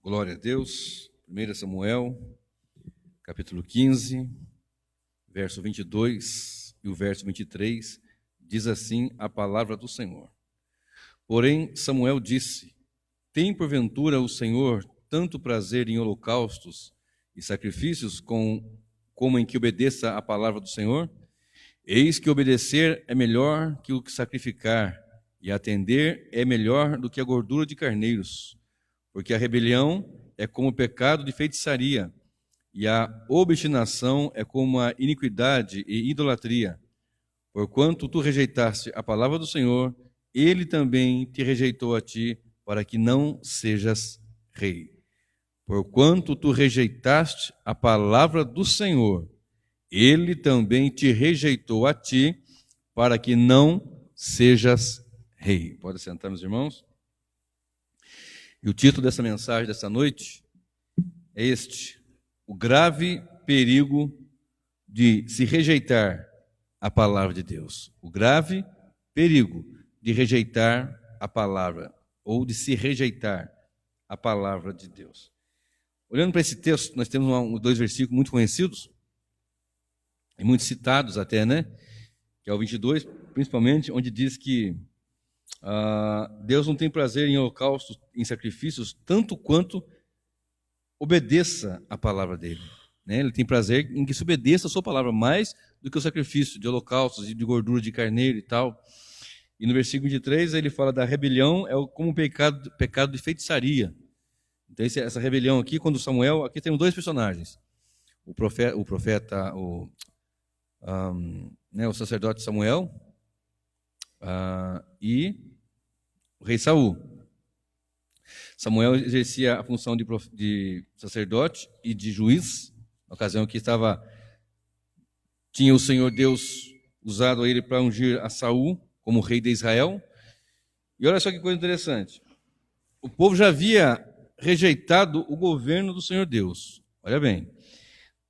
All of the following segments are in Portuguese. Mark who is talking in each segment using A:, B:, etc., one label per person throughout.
A: Glória a Deus. 1 Samuel, capítulo 15, verso 22 e o verso 23, diz assim a palavra do Senhor. Porém, Samuel disse: Tem porventura o Senhor tanto prazer em holocaustos e sacrifícios como em que obedeça a palavra do Senhor? Eis que obedecer é melhor que o que sacrificar, e atender é melhor do que a gordura de carneiros. Porque a rebelião é como o pecado de feitiçaria, e a obstinação é como a iniquidade e idolatria. Porquanto tu rejeitaste a palavra do Senhor, ele também te rejeitou a ti, para que não sejas rei. Porquanto tu rejeitaste a palavra do Senhor, ele também te rejeitou a ti, para que não sejas rei. Pode sentar, meus irmãos? E o título dessa mensagem dessa noite é este: o grave perigo de se rejeitar a palavra de Deus. O grave perigo de rejeitar a palavra, ou de se rejeitar a palavra de Deus. Olhando para esse texto, nós temos dois versículos muito conhecidos, e muito citados até, né? Que é o 22, principalmente, onde diz que Deus não tem prazer em holocaustos, em sacrifícios, tanto quanto obedeça a palavra dele. Né? Ele tem prazer em que se obedeça a sua palavra, mais do que o sacrifício de holocaustos e de gordura de carneiro e tal. E no versículo 23 ele fala da rebelião como um pecado de feitiçaria. Então essa rebelião aqui, quando Samuel, aqui temos dois personagens. O sacerdote Samuel e o rei Saul. Samuel exercia a função de sacerdote e de juiz, na ocasião que tinha o Senhor Deus usado ele para ungir a Saul como rei de Israel. E olha só que coisa interessante. O povo já havia rejeitado o governo do Senhor Deus. Olha bem.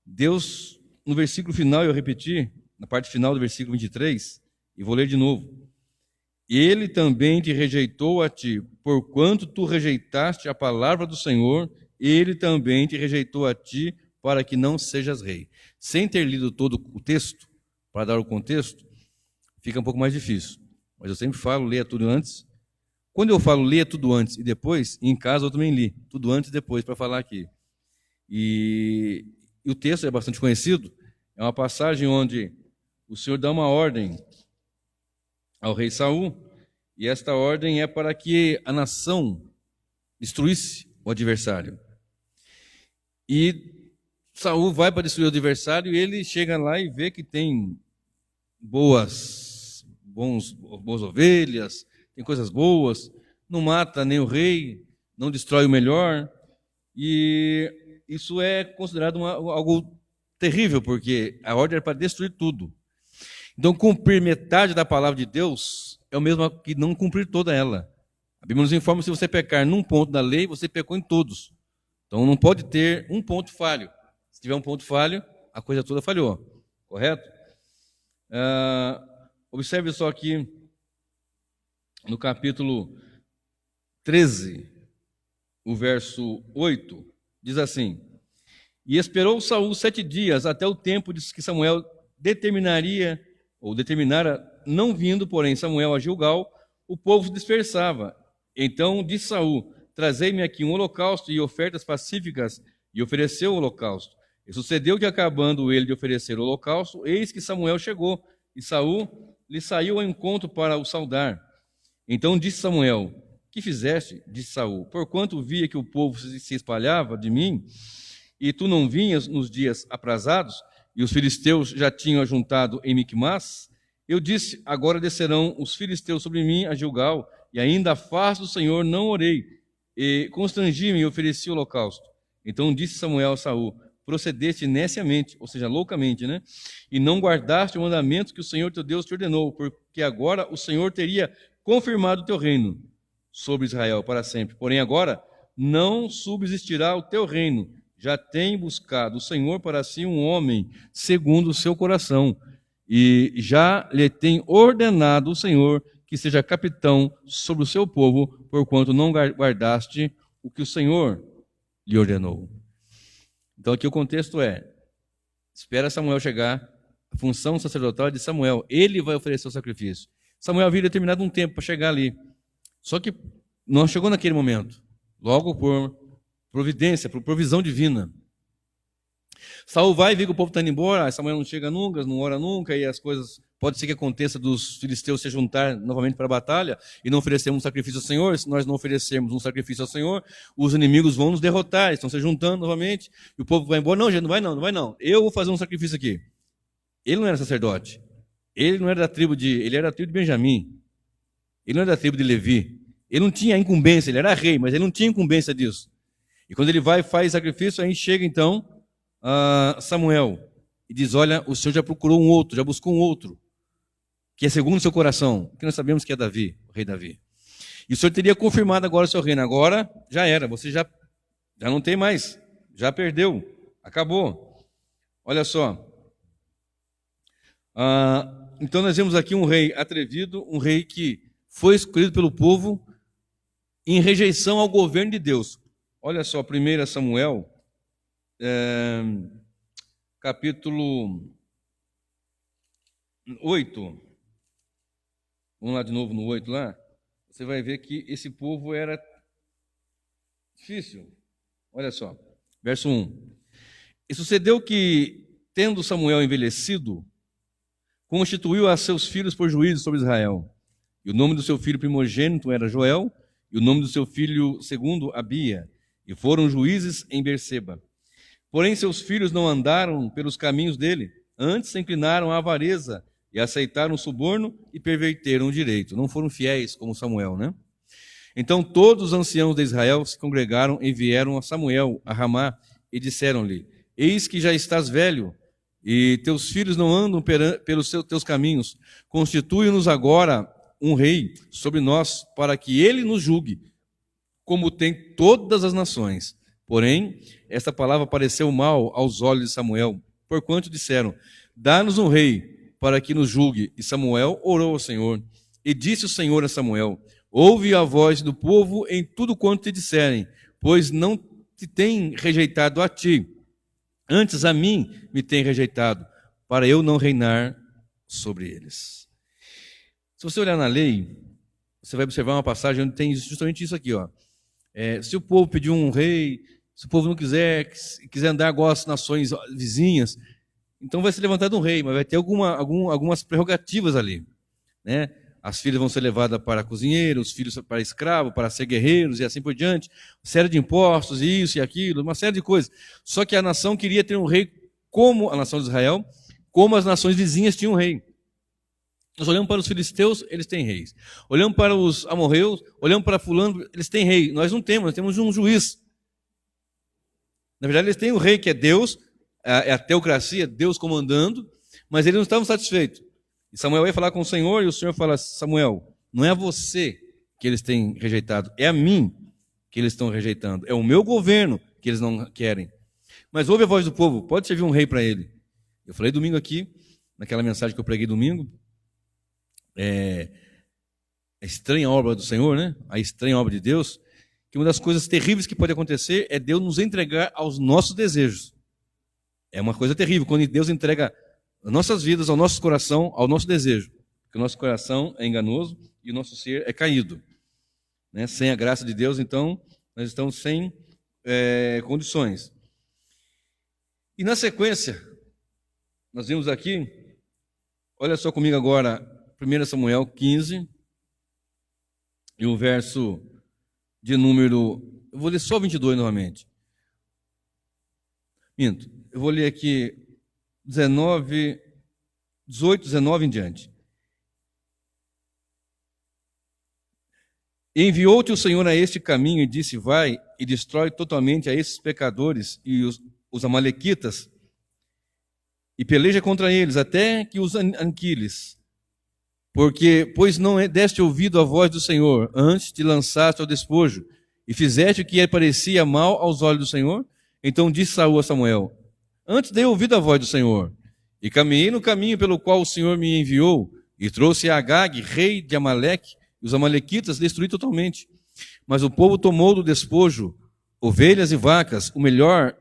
A: Deus, no versículo final, eu repeti, na parte final do versículo 23, e vou ler de novo. Ele também te rejeitou a ti, porquanto tu rejeitaste a palavra do Senhor, ele também te rejeitou a ti, para que não sejas rei. Sem ter lido todo o texto, para dar o contexto, fica um pouco mais difícil. Mas eu sempre falo, leia tudo antes. Quando eu falo leia tudo antes e depois, em casa eu também li, tudo antes e depois, para falar aqui. E o texto é bastante conhecido, é uma passagem onde o Senhor dá uma ordem ao rei Saul, e esta ordem é para que a nação destruísse o adversário. E Saul vai para destruir o adversário, e ele chega lá e vê que tem boas ovelhas, tem coisas boas, não mata nem o rei, não destrói o melhor, e isso é considerado algo terrível, porque a ordem era para destruir tudo. Então, cumprir metade da palavra de Deus é o mesmo que não cumprir toda ela. A Bíblia nos informa que se você pecar num ponto da lei, você pecou em todos. Então, não pode ter um ponto falho. Se tiver um ponto falho, a coisa toda falhou. Correto? Observe só aqui, no capítulo 13, o verso 8, diz assim: E esperou Saul 7 dias, até o tempo que Samuel determinara, não vindo, porém, Samuel a Gilgal, o povo se dispersava. Então disse Saul: Trazei-me aqui um holocausto e ofertas pacíficas, e ofereceu o holocausto. E sucedeu que, acabando ele de oferecer o holocausto, eis que Samuel chegou, e Saul lhe saiu ao encontro para o saudar. Então disse Samuel: Que fizeste? Disse Saul: Porquanto via que o povo se espalhava de mim, e tu não vinhas nos dias aprazados, e os filisteus já tinham ajuntado em Micmas, eu disse: Agora descerão os filisteus sobre mim a Gilgal, e ainda a face do Senhor não orei, e constrangi-me e ofereci o holocausto. Então disse Samuel a Saul: Procedeste neciamente, ou seja, loucamente, né? E não guardaste o mandamento que o Senhor teu Deus te ordenou, porque agora o Senhor teria confirmado o teu reino sobre Israel para sempre. Porém agora não subsistirá o teu reino. Já tem buscado o Senhor para si um homem segundo o seu coração, e já lhe tem ordenado o Senhor que seja capitão sobre o seu povo, porquanto não guardaste o que o Senhor lhe ordenou. Então aqui o contexto é, espera Samuel chegar, a função sacerdotal é de Samuel, ele vai oferecer o sacrifício. Samuel havia determinado um tempo para chegar ali, só que não chegou naquele momento, logo por providência, por provisão divina. Saul vai, vê que o povo está indo embora, Samuel não chega nunca, não ora nunca, e as coisas, pode ser que aconteça dos filisteus se juntar novamente para a batalha e não oferecermos um sacrifício ao Senhor. Se nós não oferecermos um sacrifício ao Senhor, os inimigos vão nos derrotar, estão se juntando novamente, e o povo vai embora. Não, gente, não vai não, eu vou fazer um sacrifício aqui. Ele não era sacerdote, ele não era da tribo ele era da tribo de Benjamim, ele não era da tribo de Levi, ele não tinha incumbência, ele era rei, mas ele não tinha incumbência disso. E quando ele vai e faz sacrifício, aí chega então Samuel e diz, olha, o Senhor já procurou um outro, já buscou um outro, que é segundo o seu coração, que nós sabemos que é Davi, o rei Davi. E o Senhor teria confirmado agora o seu reino, agora já era, você já não tem mais, já perdeu, acabou. Olha só, então nós vemos aqui um rei atrevido, um rei que foi escolhido pelo povo em rejeição ao governo de Deus. Olha só, 1 Samuel, capítulo 8, vamos lá de novo no 8 lá, você vai ver que esse povo era difícil. Olha só, verso 1. E sucedeu que, tendo Samuel envelhecido, constituiu a seus filhos por juízes sobre Israel. E o nome do seu filho primogênito era Joel, e o nome do seu filho segundo, Abia, e foram juízes em Berseba. Porém, seus filhos não andaram pelos caminhos dele, antes se inclinaram à avareza e aceitaram o suborno e perverteram o direito. Não foram fiéis como Samuel, né? Então todos os anciãos de Israel se congregaram e vieram a Samuel, a Ramá, e disseram-lhe, eis que já estás velho, e teus filhos não andam pelos teus caminhos. Constitui-nos agora um rei sobre nós, para que ele nos julgue, como tem todas as nações. Porém, esta palavra pareceu mal aos olhos de Samuel, porquanto disseram, dá-nos um rei para que nos julgue. E Samuel orou ao Senhor. E disse o Senhor a Samuel, ouve a voz do povo em tudo quanto te disserem, pois não te tem rejeitado a ti, antes a mim me tem rejeitado, para eu não reinar sobre eles. Se você olhar na lei, você vai observar uma passagem onde tem justamente isso aqui, ó. Se o povo pedir um rei, se o povo não quiser andar igual as nações vizinhas, então vai ser levantado um rei, mas vai ter algumas prerrogativas ali, né? As filhas vão ser levadas para cozinheiro, os filhos para escravo, para ser guerreiros e assim por diante, uma série de impostos, isso e aquilo, uma série de coisas. Só que a nação queria ter um rei como a nação de Israel, como as nações vizinhas tinham um rei. Nós olhamos para os filisteus, eles têm reis. Olhamos para os amorreus, olhamos para fulano, eles têm rei. Nós não temos, nós temos um juiz. Na verdade, eles têm um rei que é Deus, é a teocracia, Deus comandando, mas eles não estavam satisfeitos. E Samuel vai falar com o Senhor, e o Senhor fala, Samuel, não é a você que eles têm rejeitado, é a mim que eles estão rejeitando. É o meu governo que eles não querem. Mas ouve a voz do povo, pode servir um rei para ele. Eu falei domingo aqui, naquela mensagem que eu preguei domingo, a estranha obra do Senhor, né? A estranha obra de Deus, que uma das coisas terríveis que pode acontecer é Deus nos entregar aos nossos desejos. É uma coisa terrível, quando Deus entrega as nossas vidas, ao nosso coração, ao nosso desejo. Porque o nosso coração é enganoso e o nosso ser é caído. Né? Sem a graça de Deus, então, nós estamos sem condições. E na sequência, nós vimos aqui, olha só comigo agora, 1 Samuel 15, e o verso de número, eu vou ler só 22 novamente. Minto, eu vou ler aqui 18, 19 em diante. Enviou-te o Senhor a este caminho e disse, vai e destrói totalmente a esses pecadores e os amalequitas, e peleja contra eles, até que os aniquiles. Pois não deste ouvido à voz do Senhor, antes te lançaste ao despojo, e fizeste o que parecia mal aos olhos do Senhor. Então disse Saul a Samuel, antes dei ouvido à voz do Senhor, e caminhei no caminho pelo qual o Senhor me enviou, e trouxe a Agag, rei de Amaleque, e os amalequitas destruí totalmente. Mas o povo tomou do despojo ovelhas e vacas, o melhor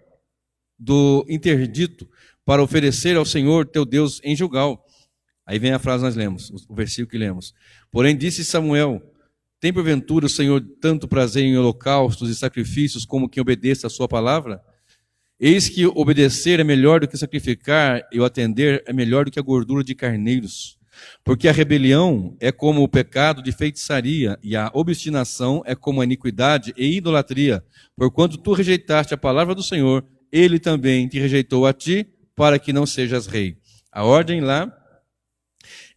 A: do interdito, para oferecer ao Senhor teu Deus em Gilgal. Aí vem a frase que nós lemos, o versículo que lemos. Porém disse Samuel, tem porventura o Senhor tanto prazer em holocaustos e sacrifícios como quem obedeça a sua palavra? Eis que obedecer é melhor do que sacrificar, e o atender é melhor do que a gordura de carneiros. Porque a rebelião é como o pecado de feitiçaria, e a obstinação é como a iniquidade e idolatria. Porquanto tu rejeitaste a palavra do Senhor, ele também te rejeitou a ti, para que não sejas rei. A ordem lá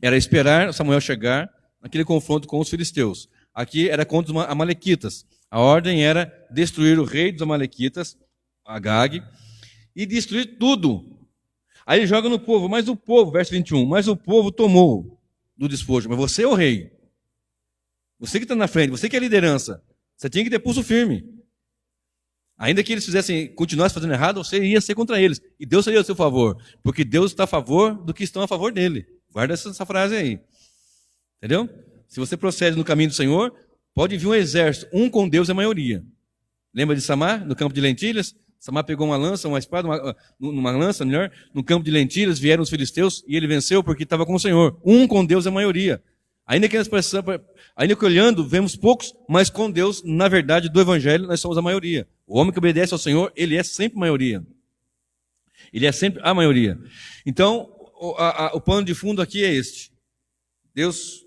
A: era esperar Samuel chegar naquele confronto com os filisteus. Aqui era contra os amalequitas. A ordem era destruir o rei dos amalequitas, Agag, e destruir tudo. Aí ele joga no povo, mas o povo, verso 21, mas o povo tomou do despojo. Mas você é o rei. Você que está na frente, você que é a liderança. Você tinha que ter pulso firme. Ainda que eles continuassem fazendo errado, você ia ser contra eles. E Deus seria a seu favor. Porque Deus está a favor do que estão a favor dele. Guarda essa frase aí. Entendeu? Se você procede no caminho do Senhor, pode vir um exército. Um com Deus é a maioria. Lembra de Samar, no campo de lentilhas? Samar pegou uma lança, uma espada, uma lança, melhor. No campo de lentilhas vieram os filisteus e ele venceu porque estava com o Senhor. Um com Deus é a maioria. Ainda que olhando, vemos poucos, mas com Deus, na verdade, do Evangelho, nós somos a maioria. O homem que obedece ao Senhor, ele é sempre maioria. Ele é sempre a maioria. Então, o pano de fundo aqui é este. Deus,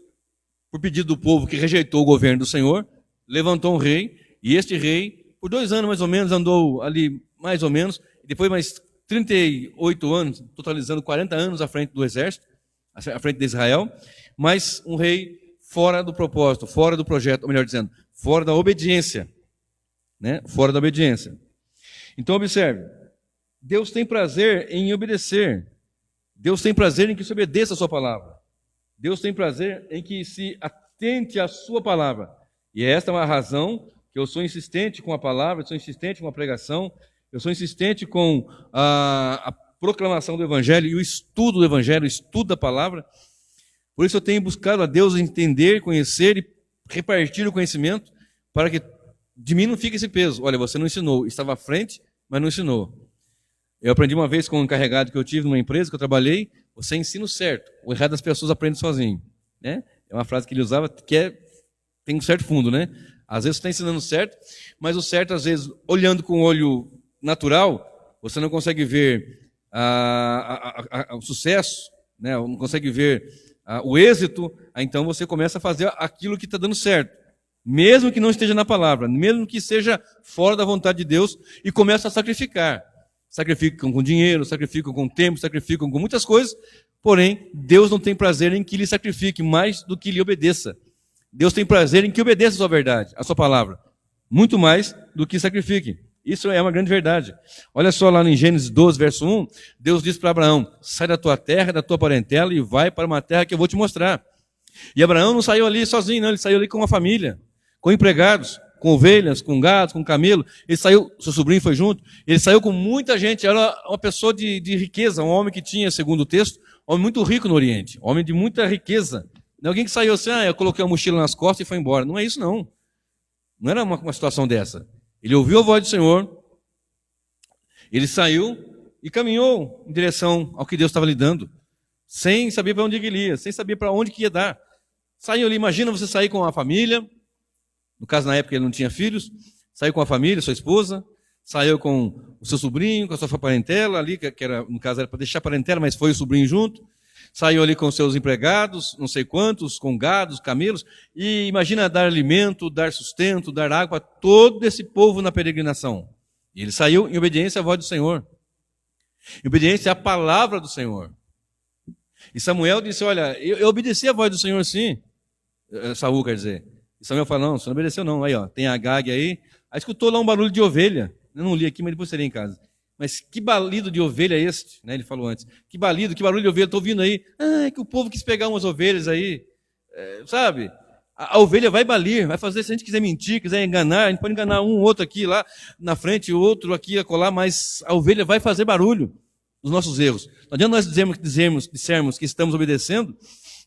A: por pedido do povo que rejeitou o governo do Senhor, levantou um rei, e este rei, por 2 anos mais ou menos, andou ali mais ou menos, e depois mais 38 anos, totalizando 40 anos à frente do exército, à frente de Israel, mas um rei fora do propósito, fora do projeto, ou melhor dizendo, fora da obediência. Né? Fora da obediência. Então observe, Deus tem prazer em obedecer. Deus tem prazer em que se obedeça a sua palavra. Deus tem prazer em que se atente à sua palavra. E esta é uma razão que eu sou insistente com a palavra, eu sou insistente com a pregação, eu sou insistente com a proclamação do Evangelho e o estudo do Evangelho, o estudo da palavra. Por isso eu tenho buscado a Deus entender, conhecer e repartir o conhecimento para que de mim não fique esse peso. Olha, você não ensinou, estava à frente, mas não ensinou. Eu aprendi uma vez com um encarregado que eu tive numa empresa que eu trabalhei, você ensina o certo, o errado das pessoas aprendem sozinho. Né? É uma frase que ele usava que tem um certo fundo, né? Às vezes você está ensinando certo, mas o certo, às vezes, olhando com o olho natural, você não consegue ver o sucesso, né? Não consegue ver o êxito, então você começa a fazer aquilo que está dando certo. Mesmo que não esteja na palavra, mesmo que seja fora da vontade de Deus, e começa a sacrificar. Sacrificam com dinheiro, sacrificam com tempo, sacrificam com muitas coisas, porém, Deus não tem prazer em que lhe sacrifique mais do que lhe obedeça. Deus tem prazer em que obedeça a sua verdade, a sua palavra, muito mais do que sacrifique. Isso é uma grande verdade. Olha só lá em Gênesis 12, verso 1, Deus diz para Abraão, sai da tua terra, da tua parentela e vai para uma terra que eu vou te mostrar. E Abraão não saiu ali sozinho, não, ele saiu ali com uma família, com empregados, com ovelhas, com gados, com camelo. Ele saiu, seu sobrinho foi junto, ele saiu com muita gente, era uma pessoa de riqueza, um homem que tinha, segundo o texto, um homem muito rico no Oriente, um homem de muita riqueza. Não é alguém que saiu assim, eu coloquei a mochila nas costas e foi embora. Não é isso, não. Não era uma situação dessa. Ele ouviu a voz do Senhor, ele saiu e caminhou em direção ao que Deus estava lhe dando, sem saber para onde ele ia, sem saber para onde que ia dar. Saiu ali, imagina você sair com a família, no caso na época ele não tinha filhos, saiu com a família, sua esposa, saiu com o seu sobrinho, com a sua parentela ali, que era, no caso era para deixar a parentela, mas foi o sobrinho junto, saiu ali com seus empregados, não sei quantos, com gados, camelos, e imagina dar alimento, dar sustento, dar água a todo esse povo na peregrinação. E ele saiu em obediência à voz do Senhor, em obediência à palavra do Senhor. E Samuel disse, olha, eu obedeci à voz do Senhor sim, Saul quer dizer. E Samuel falou, não, você não obedeceu não, aí ó, tem Agag aí escutou lá um barulho de ovelha, eu não li aqui, mas depois seria em casa. Mas que balido de ovelha é este? Né, ele falou antes. Que barulho de ovelha, estou ouvindo aí. É que o povo quis pegar umas ovelhas aí. Sabe? A ovelha vai balir, vai fazer, se a gente quiser mentir, quiser enganar, a gente pode enganar um, outro aqui lá na frente, outro aqui a colar, mas a ovelha vai fazer barulho dos nossos erros. Não adianta nós dissermos que estamos obedecendo,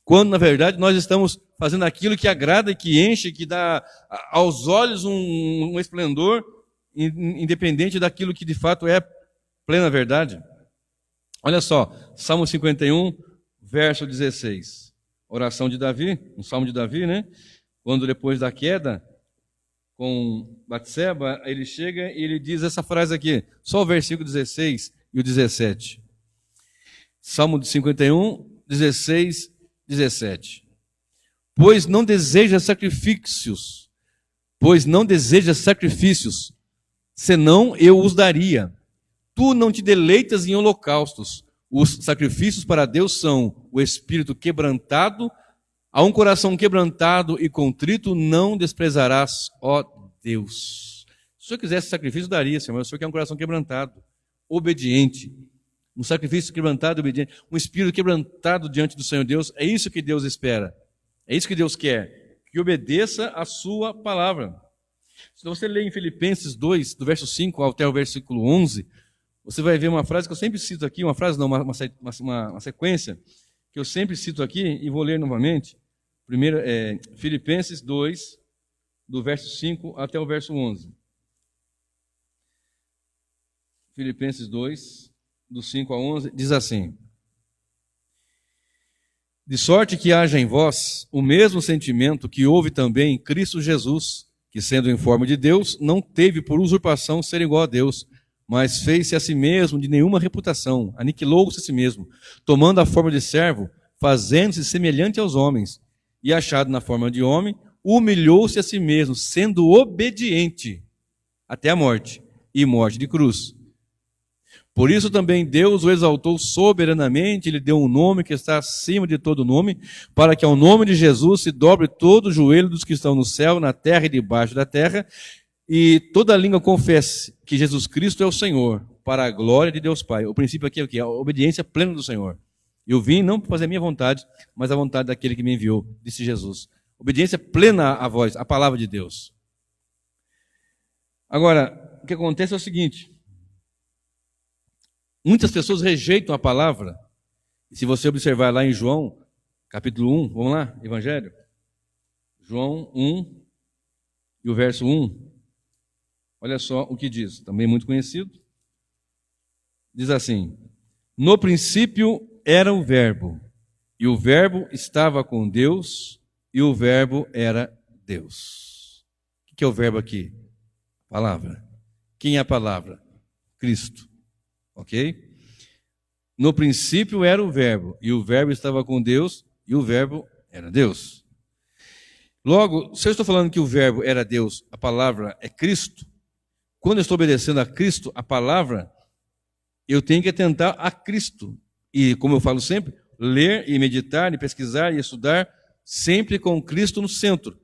A: quando na verdade nós estamos fazendo aquilo que agrada, que enche, que dá aos olhos um esplendor independente daquilo que de fato é plena verdade. Olha só, Salmo 51, verso 16. Oração de Davi, um salmo de Davi, né? Quando depois da queda com Batseba, ele chega e ele diz essa frase aqui, só o versículo 16 e o 17. Salmo 51, 16, 17. Pois não deseja sacrifícios, senão eu os daria. Tu não te deleitas em holocaustos. Os sacrifícios para Deus são o espírito quebrantado, a um coração quebrantado e contrito não desprezarás, ó Deus. Se o Senhor quisesse sacrifício, daria, Senhor, mas o Senhor quer um coração quebrantado, obediente. Um sacrifício quebrantado e obediente, um espírito quebrantado diante do Senhor Deus, é isso que Deus espera, é isso que Deus quer, que obedeça a sua palavra. Se você ler em Filipenses 2, do verso 5 até o versículo 11, você vai ver uma frase que eu sempre cito aqui, uma sequência, que eu sempre cito aqui, e vou ler novamente. Primeiro, Filipenses 2, do verso 5 até o verso 11. Filipenses 2, do 5 a 11, diz assim: de sorte que haja em vós o mesmo sentimento que houve também em Cristo Jesus, que sendo em forma de Deus, não teve por usurpação ser igual a Deus, mas fez-se a si mesmo de nenhuma reputação, aniquilou-se a si mesmo, tomando a forma de servo, fazendo-se semelhante aos homens, e achado na forma de homem, humilhou-se a si mesmo, sendo obediente até a morte, e morte de cruz. Por isso também Deus o exaltou soberanamente, lhe deu um nome que está acima de todo nome, para que ao nome de Jesus se dobre todo o joelho dos que estão no céu, na terra e debaixo da terra, e toda língua confesse que Jesus Cristo é o Senhor, para a glória de Deus Pai. O princípio aqui é o quê? A obediência plena do Senhor. Eu vim não para fazer a minha vontade, mas a vontade daquele que me enviou, disse Jesus. Obediência plena à voz, à palavra de Deus. Agora, o que acontece é o seguinte: muitas pessoas rejeitam a palavra. E se você observar lá em João, capítulo 1, vamos lá, Evangelho? João 1, e o verso 1. Olha só o que diz, também muito conhecido. Diz assim: no princípio era o Verbo, e o Verbo estava com Deus, e o Verbo era Deus. O que é o Verbo aqui? Palavra. Quem é a palavra? Cristo. Ok? No princípio era o Verbo, e o Verbo estava com Deus, e o Verbo era Deus. Logo, se eu estou falando que o Verbo era Deus, a palavra é Cristo, quando eu estou obedecendo a Cristo, a palavra, eu tenho que atentar a Cristo. E, como eu falo sempre, ler e meditar e pesquisar e estudar sempre com Cristo no centro,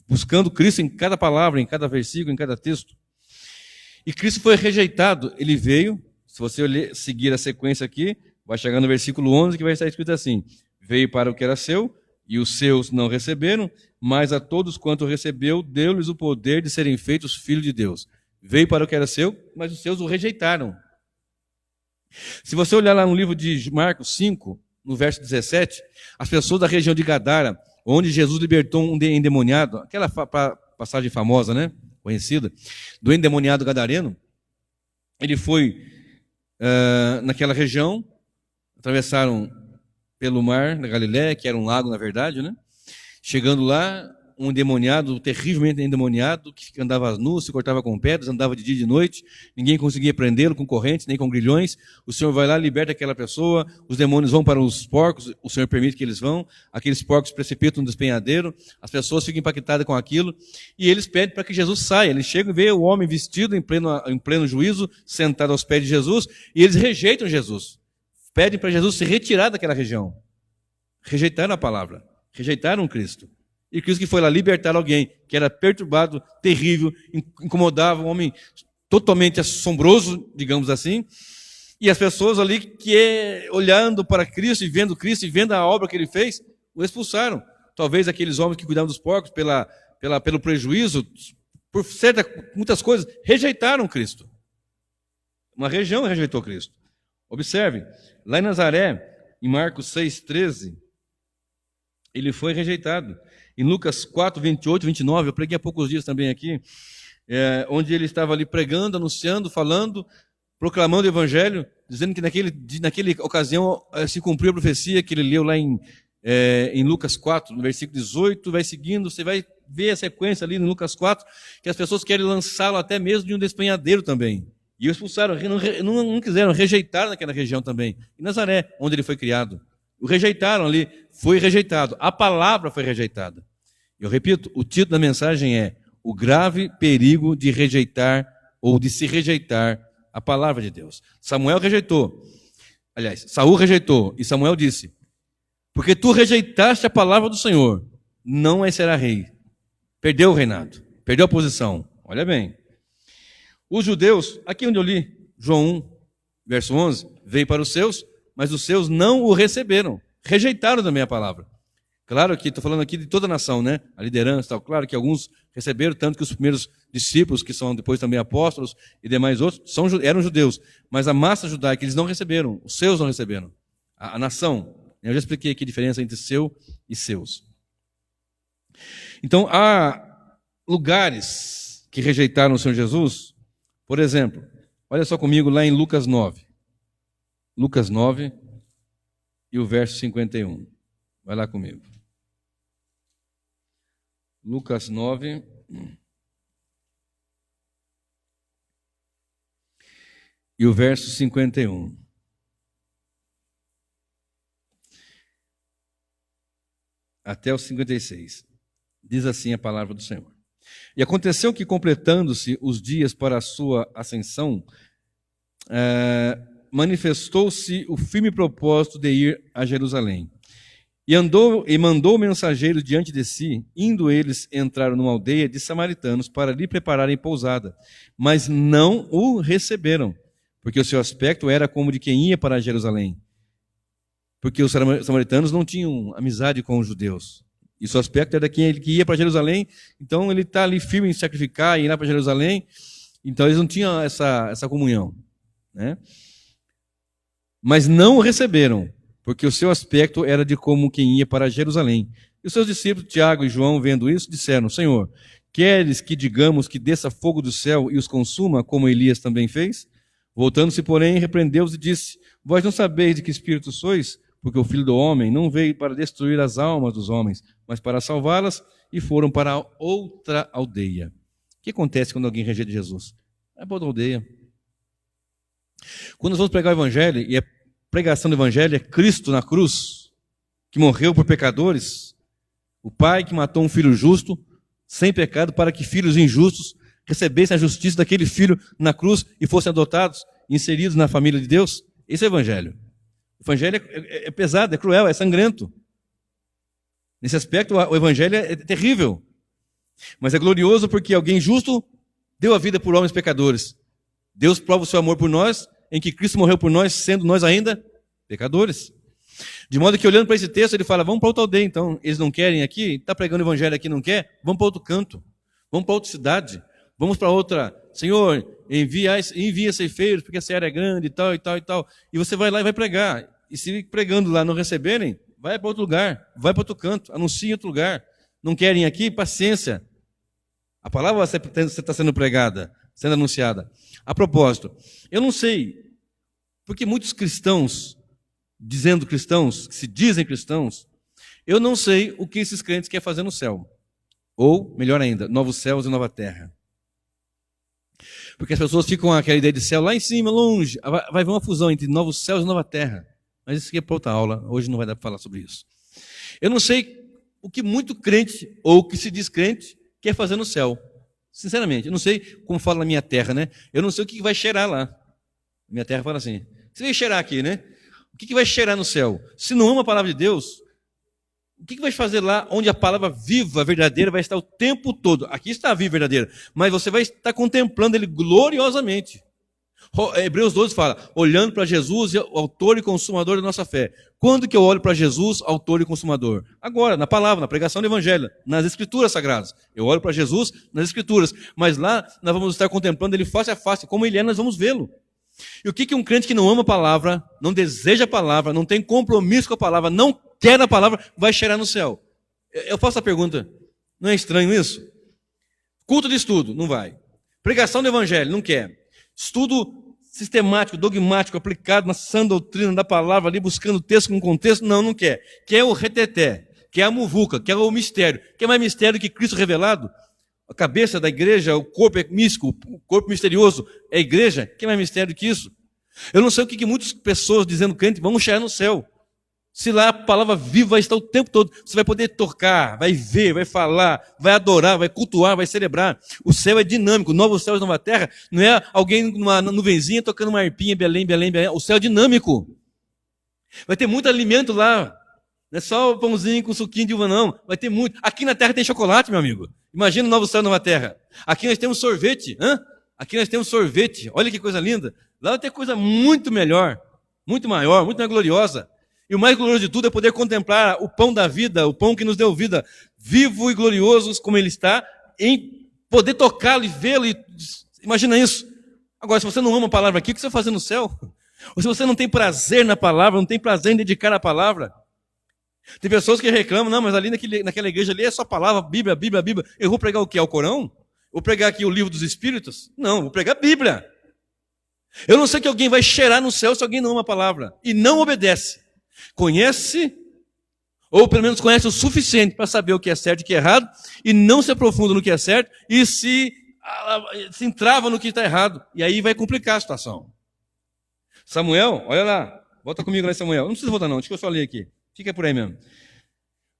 A: buscando Cristo em cada palavra, em cada versículo, em cada texto. E Cristo foi rejeitado, ele veio. Se você seguir a sequência aqui, vai chegar no versículo 11, que vai estar escrito assim: veio para o que era seu, e os seus não receberam, mas a todos quanto recebeu, deu-lhes o poder de serem feitos filhos de Deus. Veio para o que era seu, mas os seus o rejeitaram. Se você olhar lá no livro de Marcos 5, no verso 17, as pessoas da região de Gadara, onde Jesus libertou um endemoniado, aquela passagem famosa, né, conhecida, do endemoniado gadareno, ele foi naquela região, atravessaram pelo mar da Galiléia, que era um lago na verdade, né? Chegando lá, um endemoniado, terrivelmente endemoniado, que andava nu, se cortava com pedras, andava de dia e de noite, ninguém conseguia prendê-lo com correntes, nem com grilhões. O Senhor vai lá, liberta aquela pessoa, os demônios vão para os porcos, o Senhor permite que eles vão, aqueles porcos precipitam no despenhadeiro, as pessoas ficam impactadas com aquilo, e eles pedem para que Jesus saia. Eles chegam e veem o homem vestido em pleno juízo, sentado aos pés de Jesus, e eles rejeitam Jesus. Pedem para Jesus se retirar daquela região. Rejeitaram a palavra, rejeitaram Cristo. E Cristo que foi lá libertar alguém que era perturbado, terrível, incomodava, um homem totalmente assombroso, digamos assim. E as pessoas ali que olhando para Cristo e vendo a obra que ele fez, o expulsaram. Talvez aqueles homens que cuidavam dos porcos pelo prejuízo, por muitas coisas, rejeitaram Cristo. Uma região rejeitou Cristo. Observe, lá em Nazaré, em Marcos 6,13, ele foi rejeitado. Em Lucas 4, 28, 29, eu preguei há poucos dias também aqui, onde ele estava ali pregando, anunciando, falando, proclamando o evangelho, dizendo que naquela ocasião se cumpriu a profecia que ele leu lá em Lucas 4, no versículo 18, vai seguindo, você vai ver a sequência ali em Lucas 4, que as pessoas querem lançá-lo até mesmo de um despenhadeiro também. E o expulsaram, não quiseram, rejeitaram naquela região também. Em Nazaré, onde ele foi criado. O rejeitaram ali, foi rejeitado. A palavra foi rejeitada. Eu repito, o título da mensagem é o grave perigo de rejeitar ou de se rejeitar a palavra de Deus. Samuel rejeitou. Aliás, Saul rejeitou. E Samuel disse, porque tu rejeitaste a palavra do Senhor, não mais será rei. Perdeu o reinado, perdeu a posição. Olha bem. Os judeus, aqui onde eu li, João 1, verso 11, veio para os seus, mas os seus não o receberam. Rejeitaram também a palavra. Claro que estou falando aqui de toda a nação, né? A liderança e tal. Claro que alguns receberam, tanto que os primeiros discípulos, que são depois também apóstolos e demais outros, eram judeus. Mas a massa judaica, eles não receberam. Os seus não receberam. A nação. Eu já expliquei aqui a diferença entre seu e seus. Então, há lugares que rejeitaram o Senhor Jesus. Por exemplo, olha só comigo lá em Lucas 9. Lucas 9 e o verso 51. Vai lá comigo. Lucas 9. E o verso 51. Até o 56. Diz assim a palavra do Senhor. E aconteceu que, completando-se os dias para a sua ascensão, manifestou-se o firme propósito de ir a Jerusalém. E mandou mensageiros diante de si, indo eles entraram numa aldeia de samaritanos para lhe prepararem pousada, mas não o receberam, porque o seu aspecto era como de quem ia para Jerusalém. Porque os samaritanos não tinham amizade com os judeus. E seu aspecto era daquele que ia para Jerusalém, então ele está ali firme em sacrificar e ir lá para Jerusalém, então eles não tinham essa comunhão, né? Mas não o receberam, porque o seu aspecto era de como quem ia para Jerusalém. E os seus discípulos, Tiago e João, vendo isso, disseram, Senhor, queres que digamos que desça fogo do céu e os consuma, como Elias também fez? Voltando-se, porém, repreendeu-os e disse, vós não sabeis de que espírito sois? Porque o Filho do Homem não veio para destruir as almas dos homens, mas para salvá-las, e foram para outra aldeia. O que acontece quando alguém rejeita Jesus? Vai para outra aldeia. Quando nós vamos pregar o Evangelho, e a pregação do Evangelho é Cristo na cruz, que morreu por pecadores, o Pai que matou um filho justo, sem pecado, para que filhos injustos recebessem a justiça daquele filho na cruz e fossem adotados, inseridos na família de Deus. Esse é o Evangelho. O Evangelho é pesado, é cruel, é sangrento. Nesse aspecto, o Evangelho é terrível. Mas é glorioso porque alguém justo deu a vida por homens pecadores. Deus prova o seu amor por nós, em que Cristo morreu por nós, sendo nós ainda pecadores. De modo que, olhando para esse texto, ele fala, vamos para outra aldeia, então. Eles não querem aqui, está pregando o Evangelho aqui, não quer? Vamos para outro canto, vamos para outra cidade, vamos para outra. Senhor, envia ceifeiros, porque essa área é grande e tal, e tal, e tal. E você vai lá e vai pregar. E se pregando lá não receberem, vai para outro lugar, vai para outro canto, anuncia em outro lugar. Não querem aqui? Paciência. A palavra está sendo pregada, sendo anunciada. A propósito, eu não sei, porque muitos cristãos, dizendo cristãos, que se dizem cristãos, eu não sei o que esses crentes querem fazer no céu. Ou, melhor ainda, novos céus e nova terra. Porque as pessoas ficam com aquela ideia de céu lá em cima, longe. Vai haver uma fusão entre novos céus e nova terra. Mas isso aqui é para outra aula, hoje não vai dar para falar sobre isso. Eu não sei o que muito crente, ou que se diz crente, quer fazer no céu. Sinceramente, eu não sei como fala na minha terra, né? Eu não sei o que vai cheirar lá. Minha terra fala assim, você vai cheirar aqui, né? O que vai cheirar no céu? Se não ama a palavra de Deus, o que vai fazer lá onde a palavra viva, verdadeira, vai estar o tempo todo? Aqui está viva, verdadeira, mas você vai estar contemplando ele gloriosamente. Hebreus 12 fala, olhando para Jesus, autor e consumador da nossa fé. Quando que eu olho para Jesus, autor e consumador? Agora, na palavra, na pregação do Evangelho, nas Escrituras Sagradas. Eu olho para Jesus nas Escrituras, mas lá nós vamos estar contemplando ele face a face, como ele é, nós vamos vê-lo. E o que um crente que não ama a palavra, não deseja a palavra, não tem compromisso com a palavra, não quer a palavra, vai cheirar no céu? Eu faço a pergunta, não é estranho isso? Culto de estudo, não vai. Pregação do evangelho, não quer. Estudo sistemático, dogmático, aplicado na sã doutrina da palavra, ali buscando texto com contexto, não quer. Quer o reteté, quer a muvuca, quer o mistério. Quer mais mistério que Cristo revelado? A cabeça da igreja, o corpo é místico, o corpo misterioso é a igreja. Quer mais mistério que isso? Eu não sei o que muitas pessoas dizendo crente vão chegar no céu. Se lá a palavra viva vai estar o tempo todo, você vai poder tocar, vai ver, vai falar, vai adorar, vai cultuar, vai celebrar. O céu é dinâmico, novo céu e nova terra, não é alguém numa nuvenzinha tocando uma arpinha, Belém, Belém, Belém. O céu é dinâmico. Vai ter muito alimento lá. Não é só o pãozinho com suquinho de uva, não. Vai ter muito. Aqui na terra tem chocolate, meu amigo. Imagina o novo céu e nova terra. Aqui nós temos sorvete. Aqui nós temos sorvete. Olha que coisa linda. Lá vai ter coisa muito melhor, muito maior, muito mais gloriosa. E o mais glorioso de tudo é poder contemplar o pão da vida, o pão que nos deu vida, vivo e glorioso como ele está, em poder tocá-lo e vê-lo. Imagina isso. Agora, se você não ama a palavra aqui, o que você vai fazer no céu? Ou se você não tem prazer na palavra, não tem prazer em dedicar a palavra. Tem pessoas que reclamam, não, mas ali naquela igreja ali é só palavra, Bíblia, Bíblia, Bíblia. Eu vou pregar o quê? O Corão? Vou pregar aqui o livro dos Espíritos? Não, vou pregar a Bíblia. Eu não sei que alguém vai cheirar no céu se alguém não ama a palavra e não obedece. Conhece, ou pelo menos conhece o suficiente para saber o que é certo e o que é errado, e não se aprofunda no que é certo, e se entrava no que está errado. E aí vai complicar a situação. Samuel, olha lá, volta comigo lá, Samuel. Não precisa voltar não, deixa que eu só ler aqui. Fica por aí mesmo.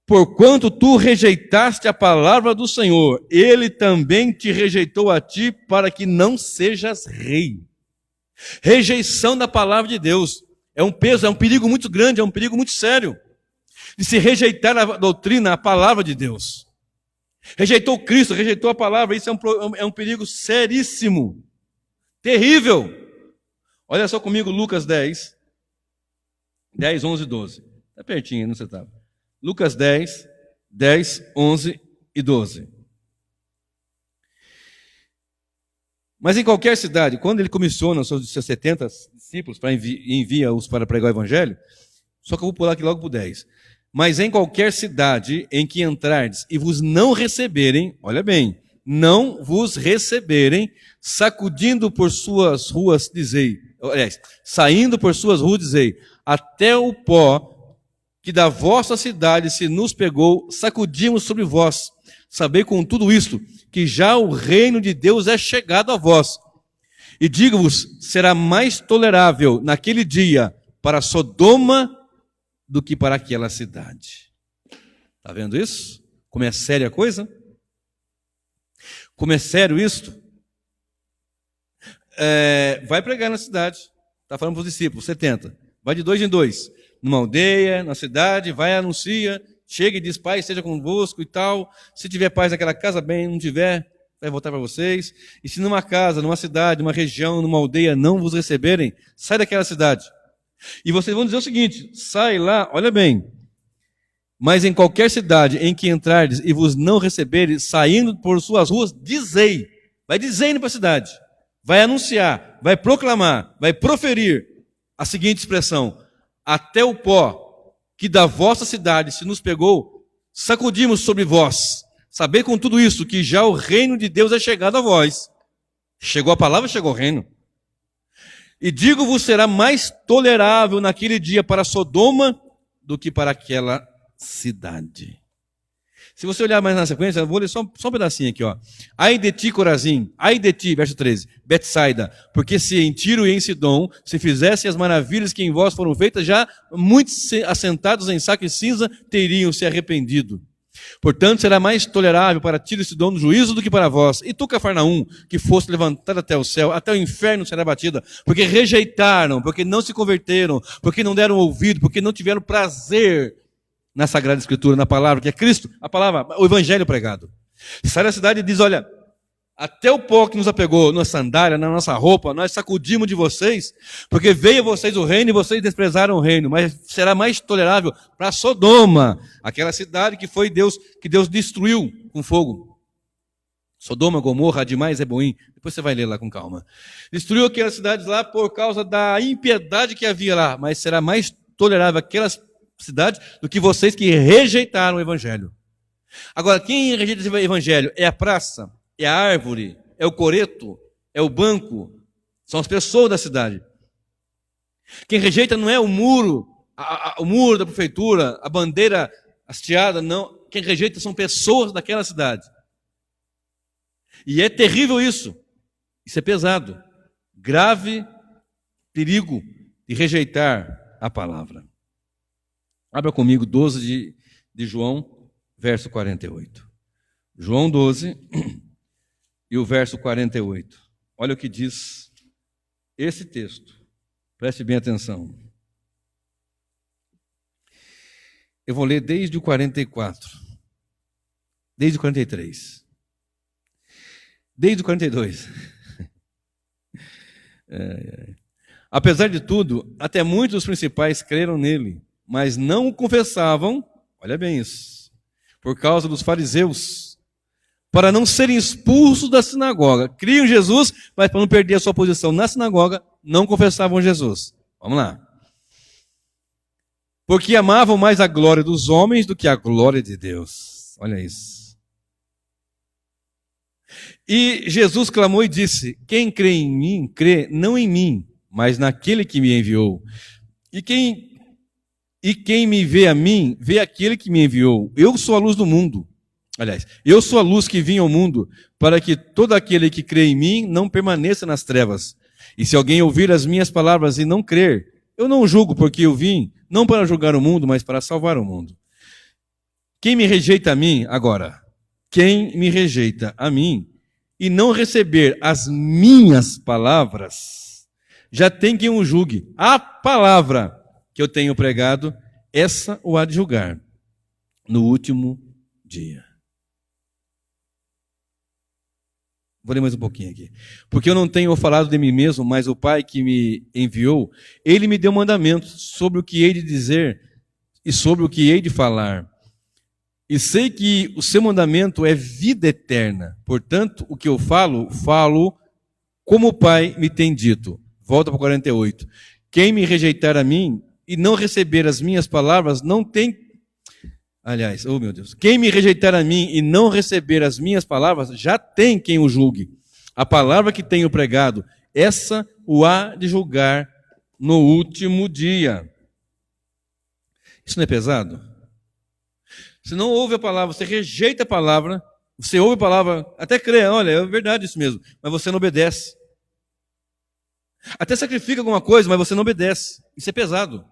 A: Porquanto tu rejeitaste a palavra do Senhor, ele também te rejeitou a ti para que não sejas rei. Rejeição da palavra de Deus. É um peso, é um perigo muito grande, é um perigo muito sério. De se rejeitar a doutrina, a palavra de Deus. Rejeitou Cristo, rejeitou a palavra, isso é um perigo seríssimo. Terrível. Olha só comigo Lucas 10, 11 e 12. Está pertinho, não você estava? Lucas 10, 11 e 12. Mas em qualquer cidade, quando ele comissiona os seus 70 discípulos para envia-os para pregar o evangelho, só que eu vou pular aqui logo para o 10. Mas em qualquer cidade em que entrardes e vos não receberem, olha bem, não vos receberem, sacudindo por suas ruas, dizei, aliás, saindo por suas ruas, dizei, até o pó que da vossa cidade se nos pegou, sacudimos sobre vós. Sabei com tudo isto, que já o reino de Deus é chegado a vós. E digo-vos, será mais tolerável naquele dia para Sodoma do que para aquela cidade. Está vendo isso? Como é séria a coisa? Como é sério isto? Vai pregar na cidade. Está falando para os discípulos, 70. Vai de 2 em 2. Numa aldeia, na cidade, vai e anuncia. Chega e diz, Pai, esteja convosco e tal. Se tiver paz naquela casa, bem, não tiver, vai voltar para vocês. E se numa casa, numa cidade, numa região, numa aldeia, não vos receberem, sai daquela cidade. E vocês vão dizer o seguinte, sai lá, olha bem. Mas em qualquer cidade em que entrardes e vos não receberem, saindo por suas ruas, dizei. Vai dizendo para a cidade. Vai anunciar, vai proclamar, vai proferir a seguinte expressão. Até o pó que da vossa cidade se nos pegou, sacudimos sobre vós. Sabei com tudo isso que já o reino de Deus é chegado a vós. Chegou a palavra, chegou o reino. E digo-vos, será mais tolerável naquele dia para Sodoma do que para aquela cidade. Se você olhar mais na sequência, eu vou ler só um pedacinho aqui, ó. Ai de ti, Corazim, ai de ti, verso 13, Betsaida, porque se em Tiro e em Sidom se fizessem as maravilhas que em vós foram feitas, já muitos assentados em saco e cinza teriam se arrependido. Portanto, será mais tolerável para Tiro e Sidom no juízo do que para vós. E tu, Cafarnaum, que foste levantado até o céu, até o inferno será batida, porque rejeitaram, porque não se converteram, porque não deram ouvido, porque não tiveram prazer na Sagrada Escritura, na palavra, que é Cristo, a palavra, o Evangelho pregado. Sai da cidade e diz, olha, até o pó que nos apegou na sandália, na nossa roupa, nós sacudimos de vocês, porque veio a vocês o reino e vocês desprezaram o reino, mas será mais tolerável para Sodoma, aquela cidade que Deus destruiu com fogo. Sodoma, Gomorra, Adimá e Zeboim. Depois você vai ler lá com calma. Destruiu aquelas cidades lá por causa da impiedade que havia lá, mas será mais tolerável aquelas cidade do que vocês que rejeitaram o Evangelho. Agora, quem rejeita o Evangelho? É a praça? É a árvore? é o coreto, é o banco, são as pessoas da cidade. Quem rejeita não é o muro, o muro da prefeitura, a bandeira hasteada, não. Quem rejeita são pessoas daquela cidade. E é terrível isso. Isso é pesado. Grave perigo de rejeitar a palavra. Abra comigo 12 de João, verso 48. João 12 e o verso 48. Olha o que diz esse texto. Preste bem atenção. Eu vou ler desde o 44, desde o 43, desde o 42. Apesar de tudo, até muitos dos principais creram nele, mas não o confessavam, olha bem isso, por causa dos fariseus, para não serem expulsos da sinagoga. Criam Jesus, mas para não perder a sua posição na sinagoga, não confessavam Jesus. Vamos lá. Porque amavam mais a glória dos homens do que a glória de Deus. Olha isso. E Jesus clamou e disse: quem crê em mim, crê não em mim, mas naquele que me enviou. E quem me vê a mim, vê aquele que me enviou. Eu sou a luz do mundo. Aliás, eu sou a luz que vim ao mundo, para que todo aquele que crê em mim não permaneça nas trevas. E se alguém ouvir as minhas palavras e não crer, eu não julgo, porque eu vim não para julgar o mundo, mas para salvar o mundo. Quem me rejeita a mim, agora, quem me rejeita a mim e não receber as minhas palavras, já tem quem o julgue. A palavra que eu tenho pregado, essa o há de julgar no último dia. Vou ler mais um pouquinho aqui. Porque eu não tenho falado de mim mesmo, mas o Pai que me enviou, ele me deu mandamentos sobre o que hei de dizer e sobre o que hei de falar. E sei que o seu mandamento é vida eterna. Portanto, o que eu falo como o Pai me tem dito. Volta para o 48. Quem me rejeitar a mim e não receber as minhas palavras, não tem... Aliás, oh meu Deus, quem me rejeitar a mim e não receber as minhas palavras, já tem quem o julgue. A palavra que tenho pregado, essa o há de julgar no último dia. Isso não é pesado? Você não ouve a palavra, você rejeita a palavra, você ouve a palavra, até crê, olha, é verdade isso mesmo, mas você não obedece. Até sacrifica alguma coisa, mas você não obedece. Isso é pesado.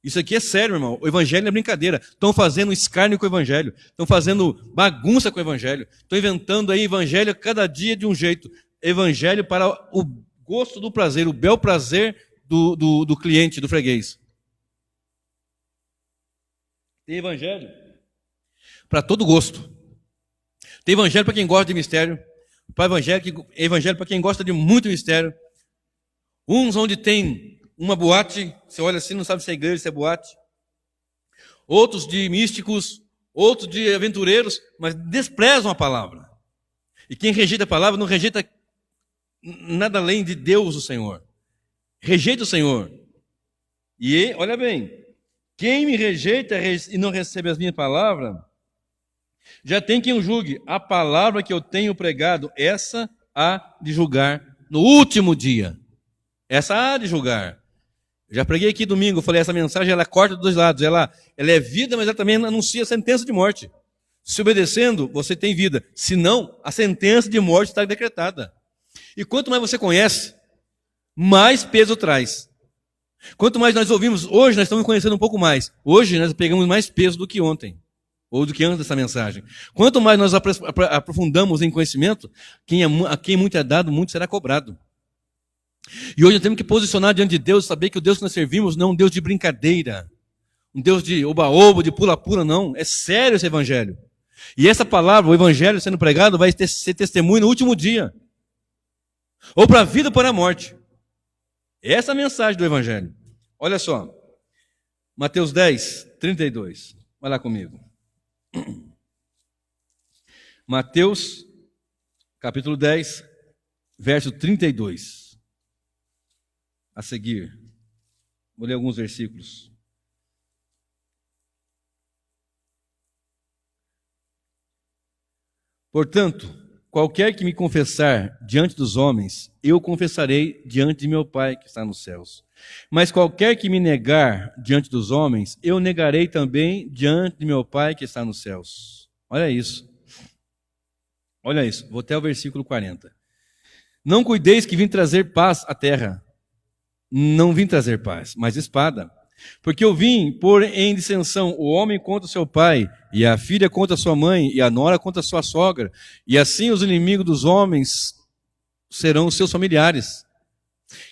A: Isso aqui é sério, irmão. O evangelho não é brincadeira. Estão fazendo escárnio com o evangelho. Estão fazendo bagunça com o evangelho. Estão inventando aí evangelho cada dia de um jeito. Evangelho para o gosto do prazer, o bel prazer do cliente, do freguês. Tem evangelho para todo gosto. Tem evangelho para quem gosta de mistério. Evangelho para quem gosta de muito mistério. Uns onde tem uma boate, você olha assim, não sabe se é igreja, se é boate. Outros de místicos, outros de aventureiros, mas desprezam a palavra. E quem rejeita a palavra não rejeita nada além de Deus, o Senhor. Rejeita o Senhor. E, olha bem, quem me rejeita e não recebe as minhas palavras, já tem quem o julgue. A palavra que eu tenho pregado, essa há de julgar no último dia. Essa há de julgar. Eu já preguei aqui domingo, eu falei, essa mensagem ela corta dos dois lados. Ela é vida, mas ela também anuncia a sentença de morte. Se obedecendo, você tem vida. Se não, a sentença de morte está decretada. E quanto mais você conhece, mais peso traz. Quanto mais nós ouvimos, hoje nós estamos conhecendo um pouco mais. Hoje nós pegamos mais peso do que ontem, ou do que antes dessa mensagem. Quanto mais nós aprofundamos em conhecimento, a quem muito é dado, muito será cobrado. E hoje nós temos que posicionar diante de Deus, saber que o Deus que nós servimos não é um Deus de brincadeira, um Deus de oba-oba, de pula-pula, não. É sério esse evangelho. E essa palavra, o evangelho sendo pregado, vai ser testemunho no último dia. Ou para a vida ou para a morte. Essa é a mensagem do evangelho. Olha só. Mateus 10, 32. Vai lá comigo. Mateus, capítulo 10, verso 32. A seguir, vou ler alguns versículos. Portanto, qualquer que me confessar diante dos homens, eu confessarei diante de meu Pai que está nos céus. Mas qualquer que me negar diante dos homens, eu negarei também diante de meu Pai que está nos céus. Olha isso. Olha isso. Vou até o versículo 40. Não cuideis que vim trazer paz à terra. Não vim trazer paz, mas espada. Porque eu vim pôr em dissensão o homem contra o seu pai, e a filha contra a sua mãe, e a nora contra a sua sogra. E assim os inimigos dos homens serão os seus familiares.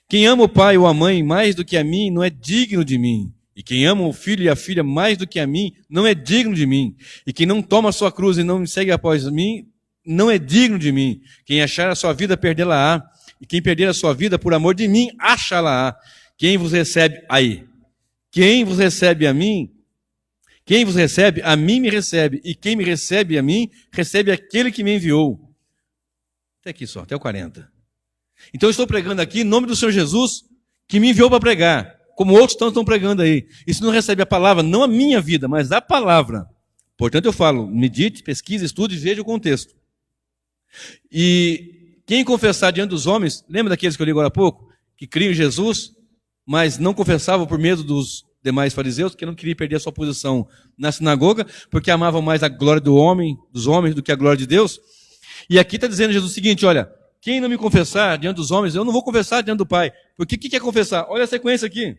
A: Quem ama o pai ou a mãe mais do que a mim, não é digno de mim. E quem ama o filho e a filha mais do que a mim, não é digno de mim. E quem não toma a sua cruz e não me segue após mim, não é digno de mim. Quem achar a sua vida, perdê-la-á. E quem perder a sua vida por amor de mim, achá-la-á. Quem vos recebe aí? Quem vos recebe a mim me recebe. E quem me recebe a mim, recebe aquele que me enviou. Até aqui só, até o 40. Então eu estou pregando aqui em nome do Senhor Jesus, que me enviou para pregar, como outros estão pregando aí. E se não recebe a palavra, não a minha vida, mas a palavra. Portanto eu falo, medite, pesquise, estude e veja o contexto. E quem confessar diante dos homens, lembra daqueles que eu li agora há pouco, que criam em Jesus, mas não confessavam por medo dos demais fariseus, que não queriam perder a sua posição na sinagoga, porque amavam mais a glória dos homens, do que a glória de Deus. E aqui está dizendo Jesus o seguinte, olha, quem não me confessar diante dos homens, eu não vou confessar diante do Pai. Porque o que é confessar? Olha a sequência aqui.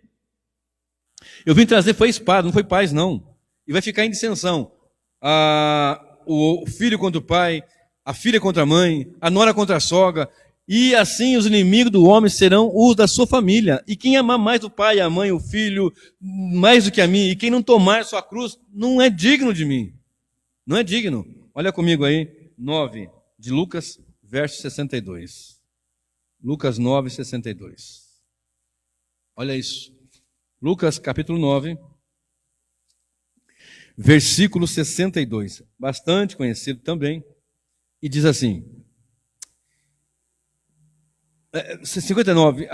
A: Eu vim trazer, foi espada, não foi paz não. E vai ficar em dissensão. O filho contra o pai, a filha contra a mãe, a nora contra a sogra. E assim os inimigos do homem serão os da sua família. E quem amar mais o pai, a mãe, o filho, mais do que a mim, e quem não tomar sua cruz, não é digno de mim. Não é digno. Olha comigo aí, 9 de Lucas, verso 62. Lucas 9, 62. Olha isso. Lucas capítulo 9, versículo 62. Bastante conhecido também. E diz assim, 59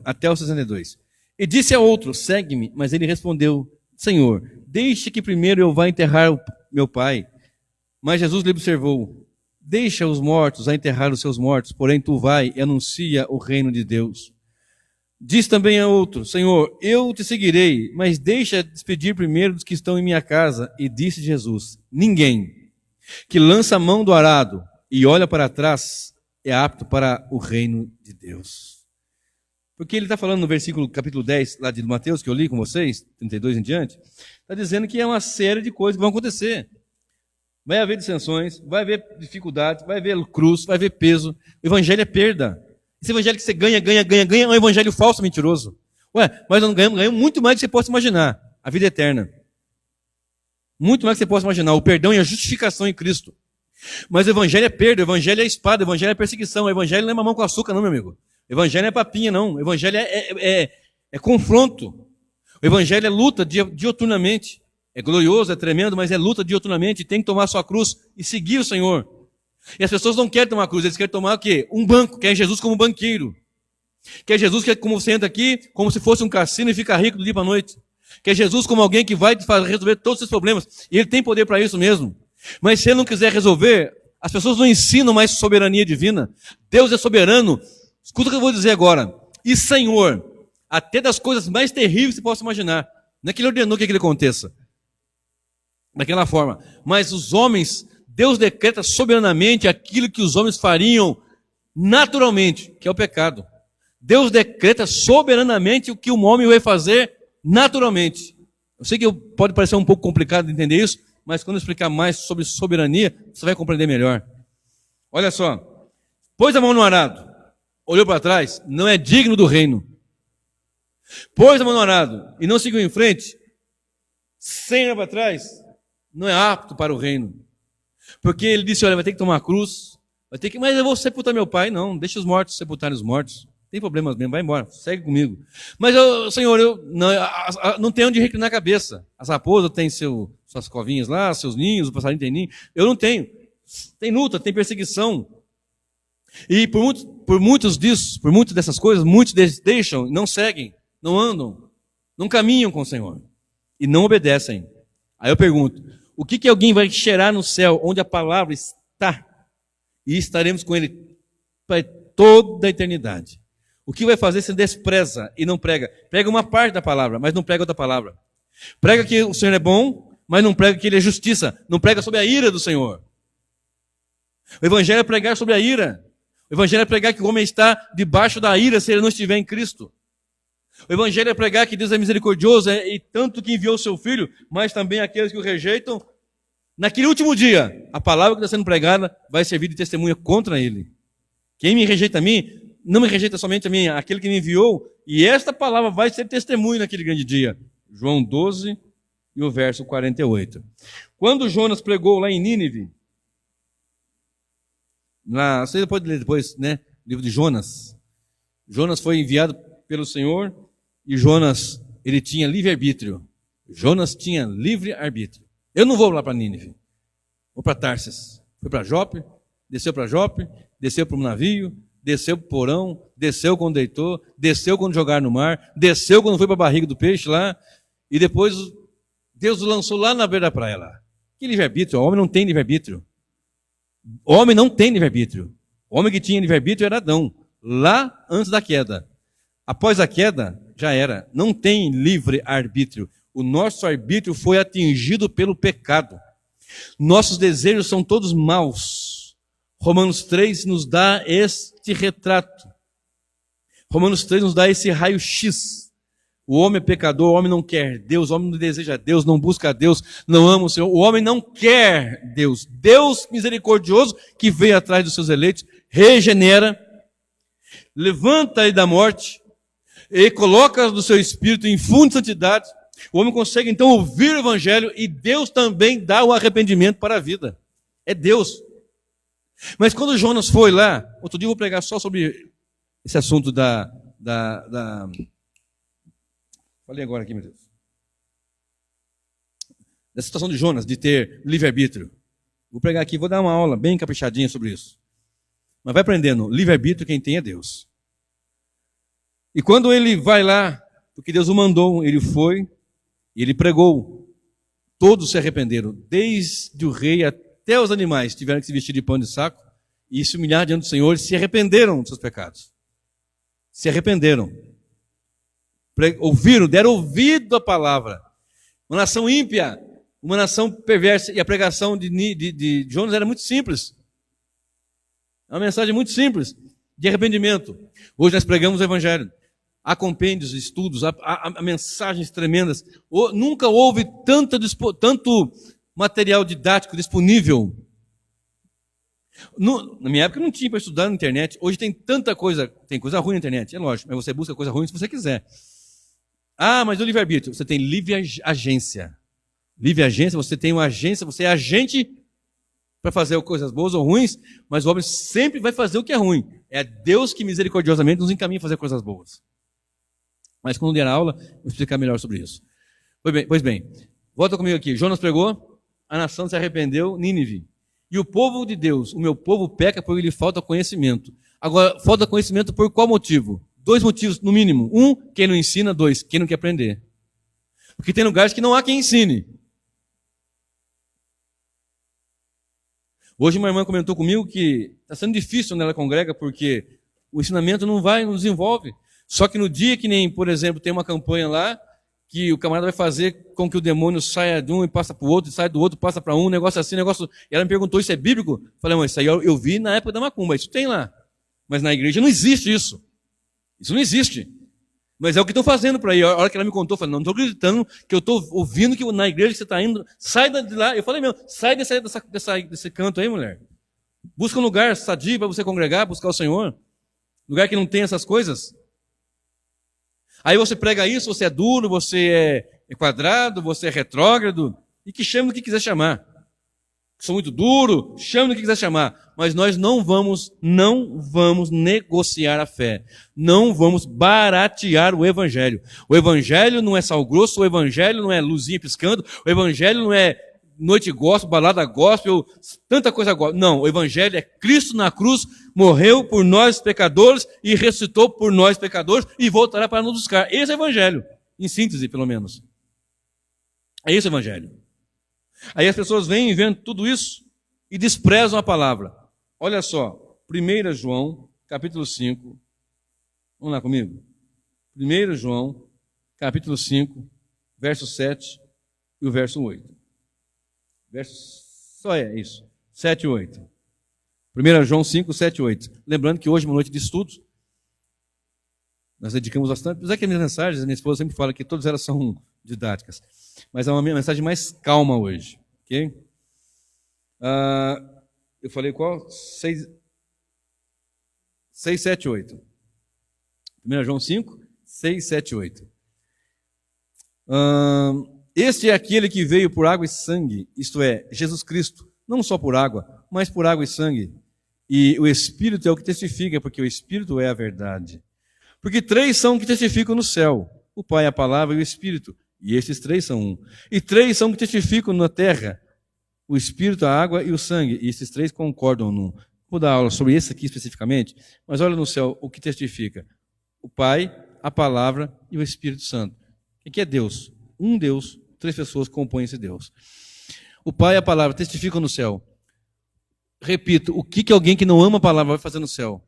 A: até o 62. E disse a outro, segue-me. Mas ele respondeu, Senhor, deixe que primeiro eu vá enterrar o meu pai. Mas Jesus lhe observou, deixa os mortos a enterrar os seus mortos, porém tu vai e anuncia o reino de Deus. Diz também a outro, Senhor, eu te seguirei, mas deixa despedir primeiro dos que estão em minha casa. E disse Jesus, ninguém que lança a mão do arado e olha para trás é apto para o reino de Deus. Porque ele está falando no versículo, capítulo 10, lá de Mateus, que eu li com vocês, 32 em diante, está dizendo que é uma série de coisas que vão acontecer. Vai haver dissensões, vai haver dificuldades, vai haver cruz, vai haver peso. O evangelho é perda. Esse evangelho que você ganha, é um evangelho falso, mentiroso. Ué, mas nós ganhamos muito mais do que você possa imaginar. A vida eterna. Muito mais do que você possa imaginar. O perdão e a justificação em Cristo. Mas o evangelho é perda, o evangelho é espada, o evangelho é perseguição. O evangelho não é mamão com açúcar, não, meu amigo. O evangelho não é papinha, não. O evangelho é confronto. O evangelho é luta dioturnamente. É glorioso, é tremendo, mas é luta dioturnamente. Tem que tomar sua cruz e seguir o Senhor. E as pessoas não querem tomar a cruz, eles querem tomar o quê? Um banco, quer Jesus como banqueiro. Quer Jesus que é como você entra aqui, como se fosse um cassino e fica rico do dia para a noite. Quer Jesus como alguém que vai resolver todos os seus problemas. E ele tem poder para isso mesmo. Mas se ele não quiser resolver, as pessoas não ensinam mais soberania divina. Deus é soberano. Escuta o que eu vou dizer agora. E Senhor, até das coisas mais terríveis que você possa imaginar. Não é que ele ordenou que aquilo aconteça. Daquela forma. Mas os homens, Deus decreta soberanamente aquilo que os homens fariam naturalmente, que é o pecado. Deus decreta soberanamente o que um homem vai fazer naturalmente. Eu sei que pode parecer um pouco complicado de entender isso, mas quando eu explicar mais sobre soberania, você vai compreender melhor. Olha só. Pôs a mão no arado, olhou para trás, não é digno do reino. Pôs a mão no arado e não seguiu em frente, sem olhar para trás, não é apto para o reino. Porque ele disse, olha, vai ter que tomar a cruz, mas eu vou sepultar meu pai. Não, deixa os mortos sepultarem os mortos. Tem problemas mesmo, vai embora, segue comigo. Mas, Senhor, eu não tenho onde reclinar a cabeça. As raposas têm suas covinhas lá, seus ninhos, o passarinho tem ninho. Eu não tenho. Tem luta, tem perseguição. E por muitas dessas coisas, muitos deixam, não seguem, não andam, não caminham com o Senhor. E não obedecem. Aí eu pergunto, o que alguém vai cheirar no céu, onde a palavra está, e estaremos com Ele para toda a eternidade. O que vai fazer se despreza e não prega? Prega uma parte da palavra, mas não prega outra palavra. Prega que o Senhor é bom, mas não prega que Ele é justiça. Não prega sobre a ira do Senhor. O Evangelho é pregar sobre a ira. O Evangelho é pregar que o homem está debaixo da ira se ele não estiver em Cristo. O Evangelho é pregar que Deus é misericordioso e tanto que enviou o seu Filho, mas também aqueles que o rejeitam. Naquele último dia, a palavra que está sendo pregada vai servir de testemunha contra ele. Quem me rejeita a mim, não me rejeita somente a mim, aquele que me enviou, e esta palavra vai ser testemunho naquele grande dia. João 12 e o verso 48. Quando Jonas pregou lá em Nínive, você pode ler depois, né? Livro de Jonas. Jonas foi enviado pelo Senhor e Jonas, ele tinha livre-arbítrio. Jonas tinha livre-arbítrio. Eu não vou lá para Nínive. Vou para Tarsis. Foi para Jope, desceu para Jope, desceu para um navio, desceu para o porão, desceu quando deitou, desceu quando jogaram no mar, desceu quando foi para a barriga do peixe lá, e depois Deus o lançou lá na beira da praia lá. Que livre-arbítrio? O homem não tem livre-arbítrio. O homem não tem livre-arbítrio. O homem que tinha livre-arbítrio era Adão, lá antes da queda. Após a queda, já era. Não tem livre-arbítrio. O nosso arbítrio foi atingido pelo pecado. Nossos desejos são todos maus. Romanos 3 nos dá este retrato. Romanos 3 nos dá esse raio-x. O homem é pecador, o homem não quer Deus, o homem não deseja Deus, não busca Deus, não ama o Senhor. O homem não quer Deus. Deus misericordioso que veio atrás dos seus eleitos, regenera, levanta ele da morte e coloca do seu espírito em fundo de santidade. O homem consegue então ouvir o Evangelho e Deus também dá o arrependimento para a vida. É Deus. Mas quando Jonas foi lá, outro dia eu vou pregar só sobre esse assunto falei agora aqui, meu Deus. Da situação de Jonas, de ter livre-arbítrio. Vou pregar aqui, vou dar uma aula bem caprichadinha sobre isso. Mas vai aprendendo, livre-arbítrio quem tem é Deus. E quando ele vai lá, porque Deus o mandou, ele foi e ele pregou. Todos se arrependeram, desde o rei até os animais tiveram que se vestir de pano de saco e se humilhar diante do Senhor e se arrependeram dos seus pecados. Se arrependeram. Ouviram, deram ouvido à palavra. Uma nação ímpia, uma nação perversa. E a pregação de Jonas era muito simples. É uma mensagem muito simples, de arrependimento. Hoje nós pregamos o Evangelho. Há compêndios, estudos, há mensagens tremendas. Nunca houve tanto material didático disponível. Na minha época não tinha para estudar na internet. Hoje tem tanta coisa, tem coisa ruim na internet, é lógico, mas você busca coisa ruim se você quiser. Ah, mas o livre-arbítrio, você tem livre agência. Livre agência, você tem uma agência, você é agente para fazer coisas boas ou ruins, mas o homem sempre vai fazer o que é ruim. É Deus que misericordiosamente nos encaminha a fazer coisas boas. Mas quando der a aula, eu vou explicar melhor sobre isso. Pois bem, volta comigo aqui. Jonas pregou, a nação se arrependeu, Nínive. E o povo de Deus, o meu povo peca porque lhe falta conhecimento. Agora, falta conhecimento por qual motivo? 2 motivos, no mínimo. 1, quem não ensina. 2, quem não quer aprender. Porque tem lugares que não há quem ensine. Hoje uma irmã comentou comigo que está sendo difícil onde ela congrega porque o ensinamento não desenvolve. Só que no dia que nem, por exemplo, tem uma campanha lá, que o camarada vai fazer com que o demônio saia de um e passa para o outro, e sai do outro, passa para um negócio assim, negócio... E ela me perguntou, isso é bíblico? Eu falei, mas isso aí eu vi na época da macumba, isso tem lá. Mas na igreja não existe isso. Isso não existe. Mas é o que estão fazendo por aí. A hora que ela me contou, eu falei, não estou acreditando que eu estou ouvindo que na igreja que você está indo, sai de lá. Eu falei, sai desse canto aí, mulher. Busca um lugar sadio para você congregar, buscar o Senhor. Lugar que não tem essas coisas. Aí você prega isso, você é duro, você é quadrado, você é retrógrado, e que chame do que quiser chamar. Sou muito duro, chame do que quiser chamar. Mas nós não vamos negociar a fé. Não vamos baratear o Evangelho. O Evangelho não é sal grosso, o Evangelho não é luzinha piscando, o Evangelho não é noite gospel, balada gospel, tanta coisa gospel. Não, o Evangelho é Cristo na cruz, morreu por nós pecadores e ressuscitou por nós pecadores e voltará para nos buscar. Esse é o Evangelho, em síntese pelo menos. É esse o Evangelho. Aí as pessoas vêm e vendo tudo isso e desprezam a palavra. Olha só, 1 João, capítulo 5. Vamos lá comigo? 1 João, capítulo 5, verso 7 e o verso 8. Só é isso, 7 e 8. 1 João 5, 7 e 8. Lembrando que hoje é uma noite de estudos. Nós dedicamos bastante. Apesar que as minhas mensagens, a minha esposa sempre fala que todas elas são didáticas. Mas é uma mensagem mais calma hoje. Ok? Eu falei qual? 6, 7, 8. 1 João 5, 6, 7 e 8. Este é aquele que veio por água e sangue, isto é, Jesus Cristo, não só por água, mas por água e sangue. E o Espírito é o que testifica, porque o Espírito é a verdade. Porque 3 são que testificam no céu, o Pai, a Palavra e o Espírito. E estes 3 são um. E 3 são que testificam na terra, o Espírito, a água e o sangue. E esses 3 concordam num. Vou dar aula sobre esse aqui especificamente, mas olha no céu o que testifica. O Pai, a Palavra e o Espírito Santo. O que é Deus? Um Deus, 3 pessoas compõem esse Deus. O Pai e a Palavra testificam no céu. Repito, o que alguém que não ama a Palavra vai fazer no céu?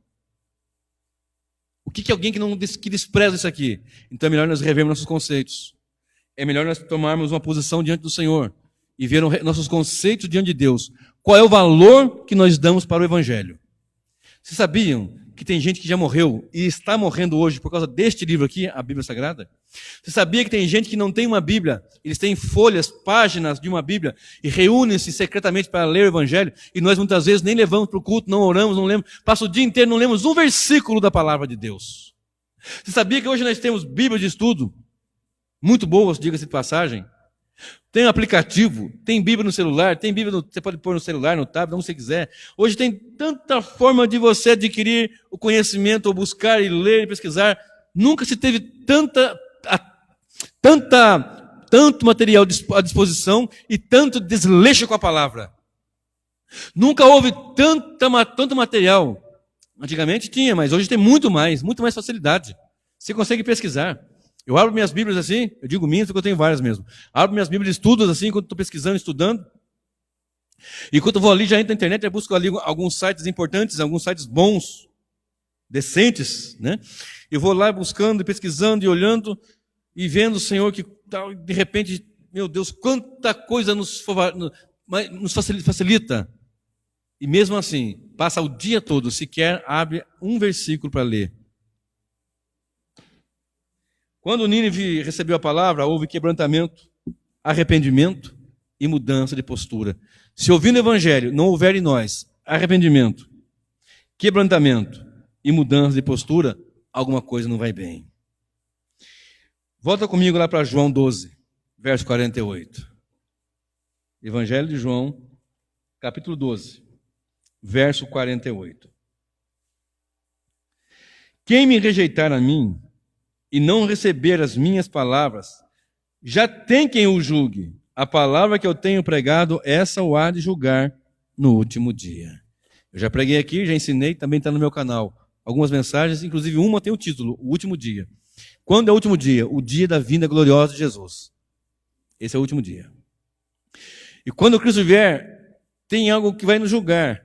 A: O que alguém que despreza isso aqui? Então é melhor nós revermos nossos conceitos. É melhor nós tomarmos uma posição diante do Senhor e ver nossos conceitos diante de Deus. Qual é o valor que nós damos para o Evangelho? Vocês sabiam que tem gente que já morreu e está morrendo hoje por causa deste livro aqui, a Bíblia Sagrada? Você sabia que tem gente que não tem uma Bíblia, eles têm folhas, páginas de uma Bíblia e reúnem-se secretamente para ler o Evangelho e nós muitas vezes nem levamos para o culto, não oramos, não lemos, passa o dia inteiro, não lemos um versículo da Palavra de Deus. Você sabia que hoje nós temos Bíblia de estudo? Muito boas, diga-se de passagem. Tem um aplicativo, tem Bíblia no celular, tem Bíblia você pode pôr no celular, no tablet, onde você quiser. Hoje tem tanta forma de você adquirir o conhecimento, ou buscar e ler e pesquisar. Nunca se teve tanto material à disposição e tanto desleixo com a palavra. Nunca houve tanto material. Antigamente tinha, mas hoje tem muito mais facilidade. Você consegue pesquisar. Eu abro minhas Bíblias assim, eu digo minhas porque eu tenho várias mesmo. Abro minhas Bíblias de estudos assim, quando estou pesquisando, estudando. E quando eu vou ali, já entro na internet, eu busco ali alguns sites importantes, alguns sites bons, decentes, né? Eu vou lá buscando, pesquisando e olhando e vendo o Senhor que tal, de repente, meu Deus, quanta coisa nos facilita. E mesmo assim, passa o dia todo, sequer abre um versículo para ler. Quando Nínive recebeu a palavra, houve quebrantamento, arrependimento e mudança de postura. Se ouvindo o Evangelho não houver em nós arrependimento, quebrantamento e mudança de postura, alguma coisa não vai bem. Volta comigo lá para João 12, verso 48. Evangelho de João, capítulo 12, verso 48. Quem me rejeitar a mim e não receber as minhas palavras, já tem quem o julgue. A palavra que eu tenho pregado, essa o há de julgar no último dia. Eu já preguei aqui, já ensinei, também está no meu canal. Algumas mensagens, inclusive uma tem o título, o último dia. Quando é o último dia? O dia da vinda gloriosa de Jesus. Esse é o último dia. E quando Cristo vier, tem algo que vai nos julgar.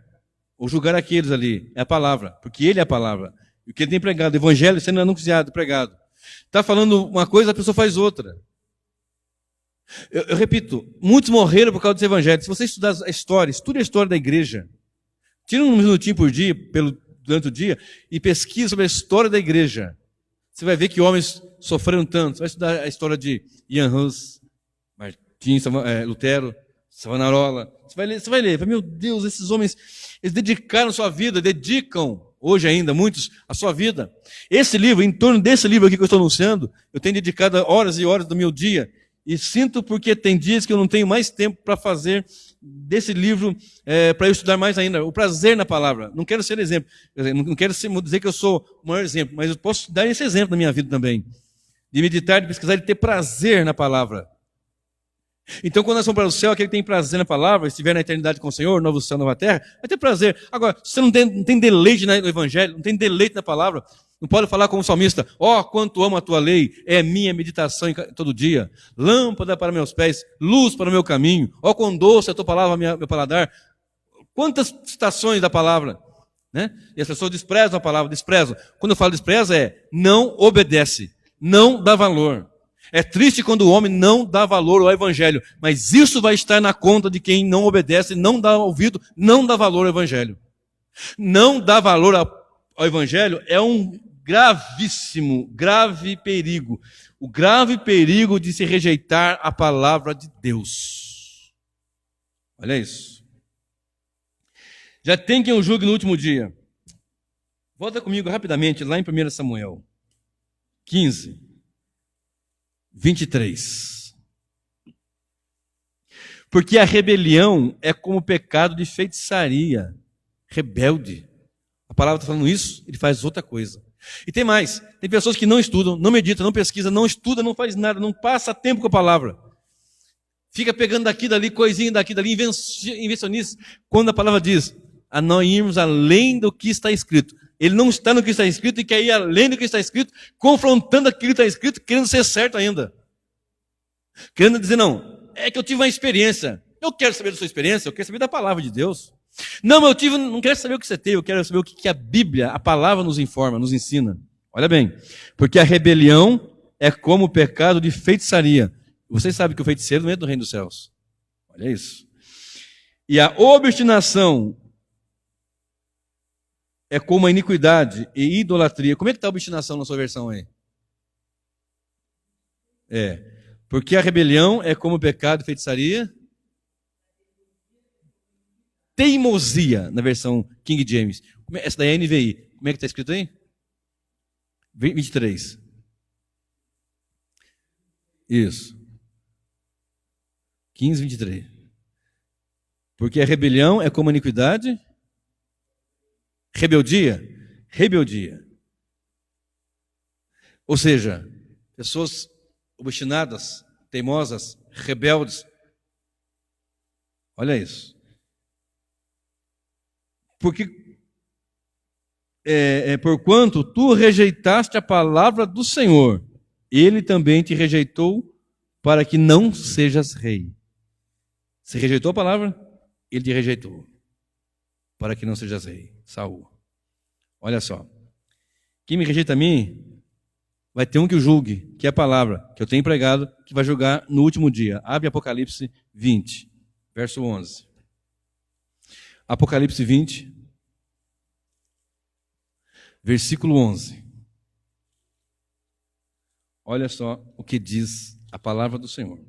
A: Ou julgar aqueles ali. É a palavra, porque Ele é a palavra. E o que Ele tem pregado, o Evangelho sendo anunciado, pregado. Está falando uma coisa, a pessoa faz outra. Eu repito, muitos morreram por causa desse Evangelho. Se você estudar a história, estude a história da igreja. Tira um minutinho por dia, durante o dia, e pesquisa sobre a história da igreja. Você vai ver que homens sofreram tanto. Você vai estudar a história de Ian Hus, Martim, Lutero, Savonarola. Você vai ler. Meu Deus, esses homens, eles dedicaram sua vida, dedicam hoje ainda, muitos, a sua vida. Esse livro, em torno desse livro aqui que eu estou anunciando, eu tenho dedicado horas e horas do meu dia. E sinto porque tem dias que eu não tenho mais tempo para fazer desse livro, para eu estudar mais ainda. O prazer na palavra. Não quero ser exemplo. Não quero dizer que eu sou o maior exemplo, mas eu posso dar esse exemplo na minha vida também. De meditar, de pesquisar, de ter prazer na palavra. Então, quando nós vamos para o céu, aquele que tem prazer na palavra, estiver na eternidade com o Senhor, novo céu, nova terra, vai ter prazer. Agora, se você não tem deleite no Evangelho, não tem deleite na palavra, não pode falar como salmista, quanto amo a tua lei, é minha meditação todo dia, lâmpada para meus pés, luz para o meu caminho, quão doce é a tua palavra, meu paladar. Quantas citações da palavra, né? E as pessoas desprezam a palavra, desprezam. Quando eu falo despreza é não obedece, não dá valor. É triste quando o homem não dá valor ao evangelho, mas isso vai estar na conta de quem não obedece, não dá ouvido, não dá valor ao evangelho. Não dá valor ao evangelho é um grave perigo. O grave perigo de se rejeitar a palavra de Deus. Olha isso. Já tem quem o julgue no último dia. Volta comigo rapidamente lá em 1 Samuel 15, 23. Porque a rebelião é como o pecado de feitiçaria. Rebelde. A palavra está falando isso, ele faz outra coisa. E tem mais, tem pessoas que não estudam, não meditam, não pesquisam, não estuda, não faz nada, não passa tempo com a palavra. Fica pegando daqui, dali, coisinha daqui, dali, invencionista. Quando a palavra diz, a nós irmos além do que está escrito. Ele não está no que está escrito e quer ir além do que está escrito, confrontando aquilo que está escrito, querendo ser certo ainda. Querendo dizer, não, é que eu tive uma experiência. Eu quero saber da sua experiência, eu quero saber da palavra de Deus. Não, não quero saber o que você teve, eu quero saber o que a Bíblia, a palavra nos informa, nos ensina. Olha bem, porque a rebelião é como o pecado de feitiçaria. Vocês sabem que o feiticeiro não entra no reino dos céus. Olha isso. E a obstinação é como a iniquidade e idolatria. Como é que está a obstinação na sua versão aí? Porque a rebelião é como o pecado de feitiçaria. Teimosia, na versão King James. Essa daí é a NVI. Como é que está escrito aí? 23. Isso. 15, 23. Porque a rebelião é como a iniquidade. Rebeldia. Ou seja, pessoas obstinadas, teimosas, rebeldes. Olha isso. Porque, porquanto tu rejeitaste a palavra do Senhor, ele também te rejeitou para que não sejas rei. Você rejeitou a palavra? Ele te rejeitou para que não sejas rei. Saul. Olha só. Quem me rejeita a mim, vai ter um que o julgue, que é a palavra que eu tenho pregado, que vai julgar no último dia. Abre Apocalipse 20, verso 11. Apocalipse 20, versículo 11. Olha só o que diz a palavra do Senhor.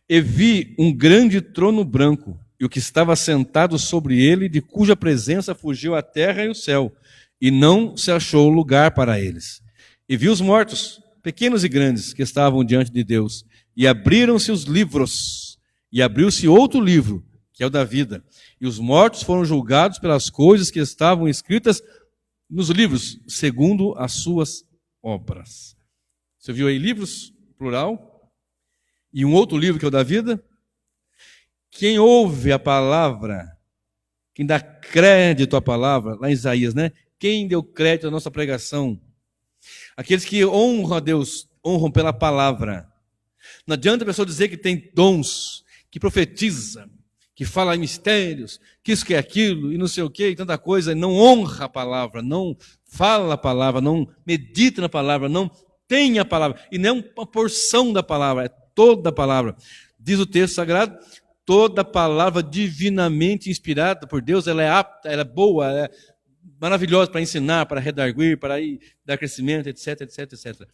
A: E vi um grande trono branco, e o que estava sentado sobre ele, de cuja presença fugiu a terra e o céu, e não se achou lugar para eles. E vi os mortos, pequenos e grandes, que estavam diante de Deus, e abriram-se os livros, e abriu-se outro livro, que é o da vida. E os mortos foram julgados pelas coisas que estavam escritas nos livros, segundo as suas obras. Você viu aí livros, plural, e um outro livro que é o da vida? Quem ouve a palavra, quem dá crédito à palavra, lá em Isaías, né? Quem deu crédito à nossa pregação? Aqueles que honram a Deus, honram pela palavra. Não adianta a pessoa dizer que tem dons, que profetiza, que fala em mistérios, que isso, que é aquilo, e não sei o que, e tanta coisa, e não honra a palavra, não fala a palavra, não medita na palavra, não tem a palavra. E não é uma porção da palavra, é toda a palavra. Diz o texto sagrado, toda palavra divinamente inspirada por Deus, ela é apta, ela é boa, ela é maravilhosa para ensinar, para redarguir, para dar crescimento, etc, etc, etc.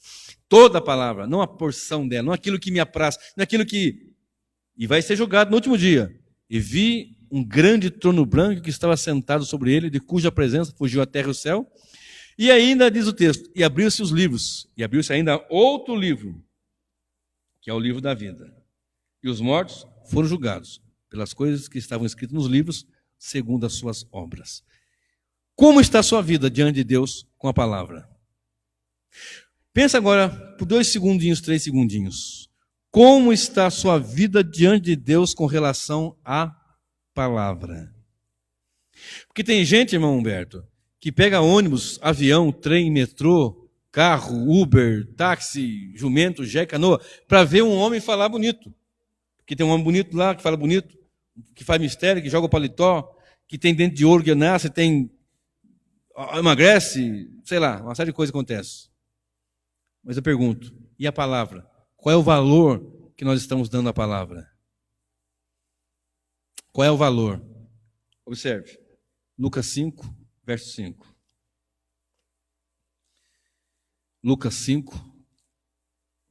A: Toda a palavra, não a porção dela, não aquilo que me apraz, não aquilo que... E vai ser julgado no último dia. E vi um grande trono branco que estava sentado sobre ele, de cuja presença fugiu a terra e o céu. E ainda diz o texto, e abriu-se os livros, e abriu-se ainda outro livro, que é o livro da vida. E os mortos foram julgados pelas coisas que estavam escritas nos livros, segundo as suas obras. Como está a sua vida diante de Deus com a palavra? Pensa agora por 2 segundinhos, 3 segundinhos. Como está a sua vida diante de Deus com relação à palavra? Porque tem gente, irmão Humberto, que pega ônibus, avião, trem, metrô, carro, Uber, táxi, jumento, jegue, canoa, para ver um homem falar bonito. Porque tem um homem bonito lá, que fala bonito, que faz mistério, que joga o paletó, que tem dente de ouro que nasce, emagrece, sei lá, uma série de coisas acontece. Mas eu pergunto, e a palavra? Qual é o valor que nós estamos dando à palavra? Qual é o valor? Observe, Lucas 5, verso 5. Lucas 5,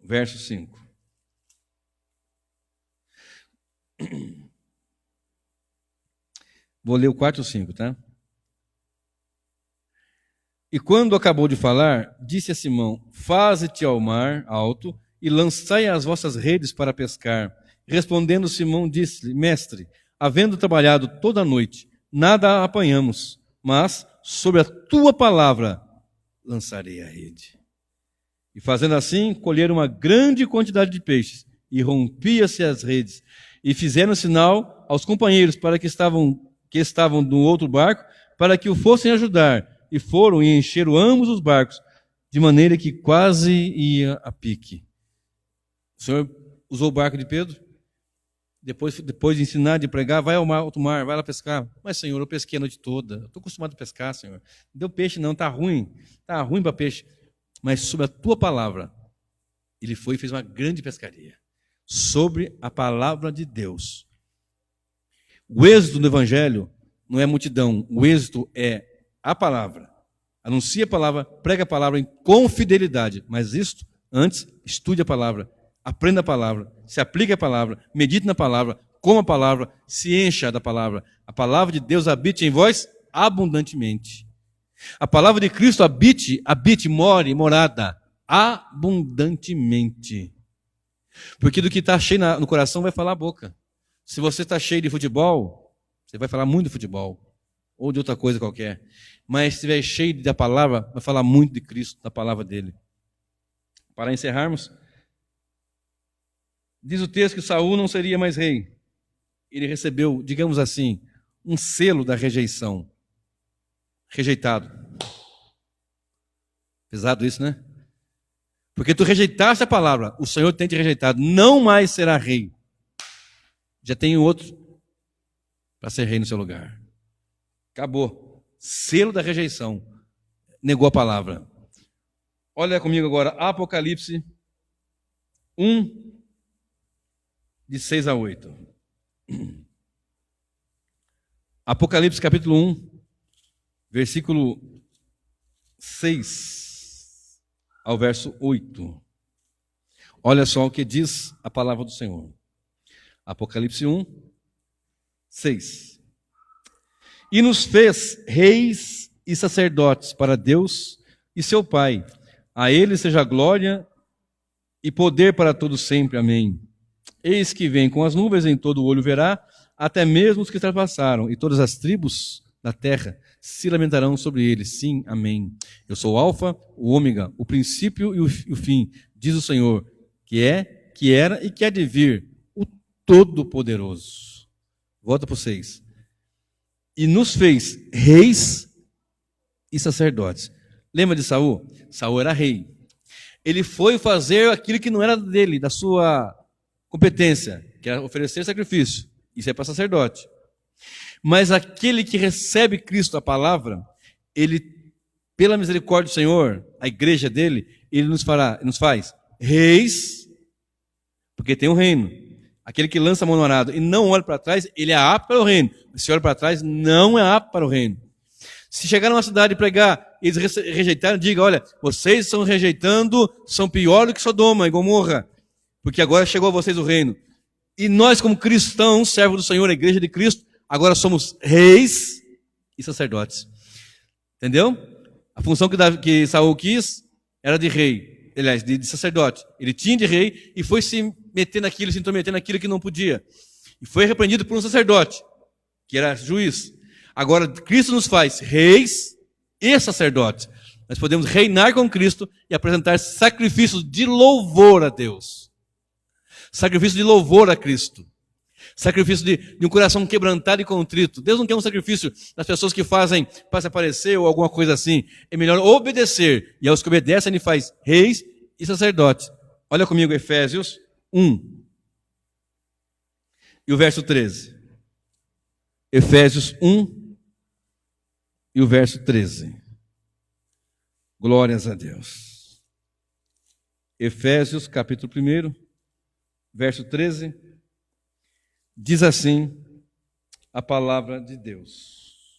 A: verso 5. Vou ler o 4 e o 5, tá? E quando acabou de falar, disse a Simão: faze-te ao mar alto e lançai as vossas redes para pescar. Respondendo Simão, disse-lhe: mestre, havendo trabalhado toda a noite, nada apanhamos, mas sobre a tua palavra lançarei a rede. E fazendo assim, colheram uma grande quantidade de peixes, e rompia-se as redes. E fizeram sinal aos companheiros para que estavam no outro barco, para que o fossem ajudar. E foram e encheram ambos os barcos, de maneira que quase ia a pique. O Senhor usou o barco de Pedro, depois de ensinar, de pregar, vai ao alto mar, vai lá pescar. Mas, Senhor, eu pesquei a noite toda, eu estou acostumado a pescar, Senhor. Não deu peixe não, está ruim para peixe. Mas sobre a tua palavra, ele foi e fez uma grande pescaria. Sobre a palavra de Deus. O êxito do evangelho não é multidão, o êxito é a palavra. Anuncia a palavra, prega a palavra com fidelidade. Mas isto, antes, estude a palavra, aprenda a palavra, se aplique a palavra, medite na palavra, coma a palavra, se encha da palavra. A palavra de Deus habite em vós abundantemente. A palavra de Cristo habite, morada, abundantemente. Porque do que está cheio no coração vai falar a boca. Se você está cheio de futebol, você vai falar muito de futebol. Ou de outra coisa qualquer. Mas se estiver cheio da palavra, vai falar muito de Cristo, da palavra dele. Para encerrarmos, diz o texto que Saul não seria mais rei. Ele recebeu, digamos assim, um selo da rejeição. Rejeitado. Pesado isso, né? Porque tu rejeitaste a palavra, o Senhor tem te rejeitado, não mais será rei. Já tem outro para ser rei no seu lugar. Acabou. Selo da rejeição. Negou a palavra. Olha comigo agora, Apocalipse 1, de 6 a 8. Apocalipse capítulo 1, versículo 6 ao verso 8. Olha só o que diz a palavra do Senhor. Apocalipse 1, 6. E nos fez reis e sacerdotes para Deus e seu Pai. A ele seja glória e poder para todos sempre. Amém. Eis que vem com as nuvens, em todo o olho verá, até mesmo os que trapassaram, e todas as tribos da terra se lamentarão sobre ele. Sim, amém. Eu sou o Alfa, o Ômega, o princípio e o fim, diz o Senhor, que é, que era e que há de vir, o Todo-Poderoso. Volta para o 6. E nos fez reis e sacerdotes. Lembra de Saul? Saul era rei. Ele foi fazer aquilo que não era dele, da sua competência, que era oferecer sacrifício. Isso é para sacerdote. Mas aquele que recebe Cristo, a palavra, ele, pela misericórdia do Senhor, a igreja dele, ele nos faz reis, porque tem um reino. Aquele que lança a mão no arado e não olha para trás, ele é apto para o reino. Se olha para trás, não é apto para o reino. Se chegar numa cidade e pregar, eles rejeitarem, diga, olha, vocês estão rejeitando, são pior do que Sodoma e Gomorra, porque agora chegou a vocês o reino. E nós, como cristãos, servos do Senhor, a igreja de Cristo, agora somos reis e sacerdotes. Entendeu? A função que Saul quis era de rei, aliás, de sacerdote. Ele tinha de rei e foi se meter naquilo, se intrometer naquilo que não podia. E foi repreendido por um sacerdote, que era juiz. Agora, Cristo nos faz reis e sacerdotes. Nós podemos reinar com Cristo e apresentar sacrifícios de louvor a Deus. Sacrifício de louvor a Cristo. Sacrifício de um coração quebrantado e contrito. Deus não quer um sacrifício das pessoas que fazem para se aparecer ou alguma coisa assim. É melhor obedecer. E aos que obedecem, ele faz reis e sacerdotes. Olha comigo Efésios 1. E o verso 13. Efésios 1, e o verso 13. Glórias a Deus. Efésios, capítulo 1, verso 13, diz assim a palavra de Deus.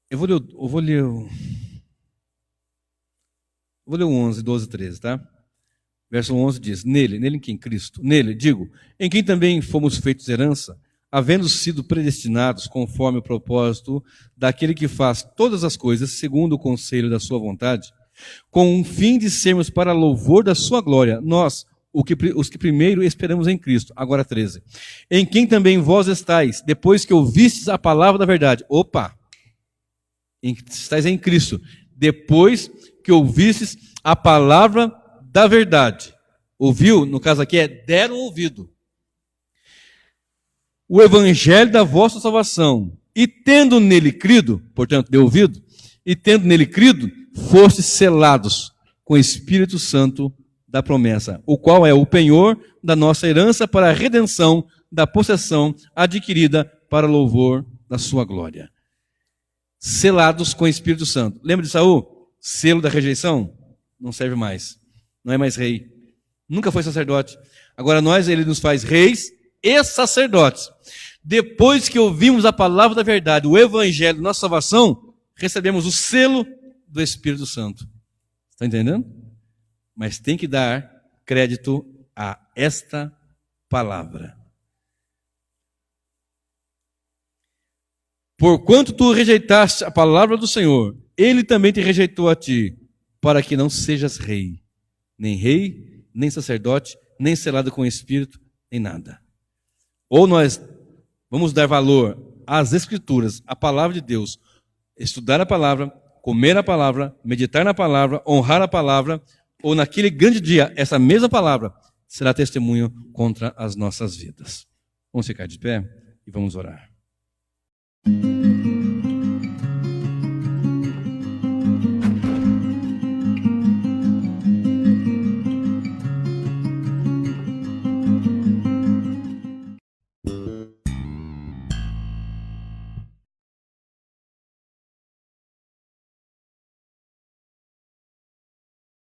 A: Eu vou ler o 11, 12, 13, tá? Verso 11 diz, nele em quem? Cristo. Nele, digo, em quem também fomos feitos herança, havendo sido predestinados conforme o propósito daquele que faz todas as coisas segundo o conselho da sua vontade, com o fim de sermos para louvor da sua glória, nós, os que primeiro esperamos em Cristo. Agora 13. Em quem também vós estáis, depois que ouvistes a palavra da verdade. Opa! Estáis em Cristo, depois que ouvistes a palavra da verdade. Ouviu? No caso aqui deram ouvido. O evangelho da vossa salvação. E tendo nele crido, portanto, deu ouvido, e tendo nele crido, fostes selados com o Espírito Santo da promessa, o qual é o penhor da nossa herança para a redenção da possessão adquirida para louvor da sua glória. Selados com o Espírito Santo. Lembra de Saul? Selo da rejeição? Não serve mais. Não é mais rei. Nunca foi sacerdote. Agora ele nos faz reis e sacerdotes. Depois que ouvimos a palavra da verdade, o evangelho da nossa salvação, recebemos o selo do Espírito Santo. Está entendendo? Mas tem que dar crédito a esta palavra. Porquanto tu rejeitaste a palavra do Senhor, ele também te rejeitou a ti, para que não sejas rei, nem sacerdote, nem selado com o Espírito, nem nada. Ou nós vamos dar valor às Escrituras, à palavra de Deus, estudar a palavra, comer a palavra, meditar na palavra, honrar a palavra, ou naquele grande dia, essa mesma palavra será testemunho contra as nossas vidas. Vamos ficar de pé e vamos orar.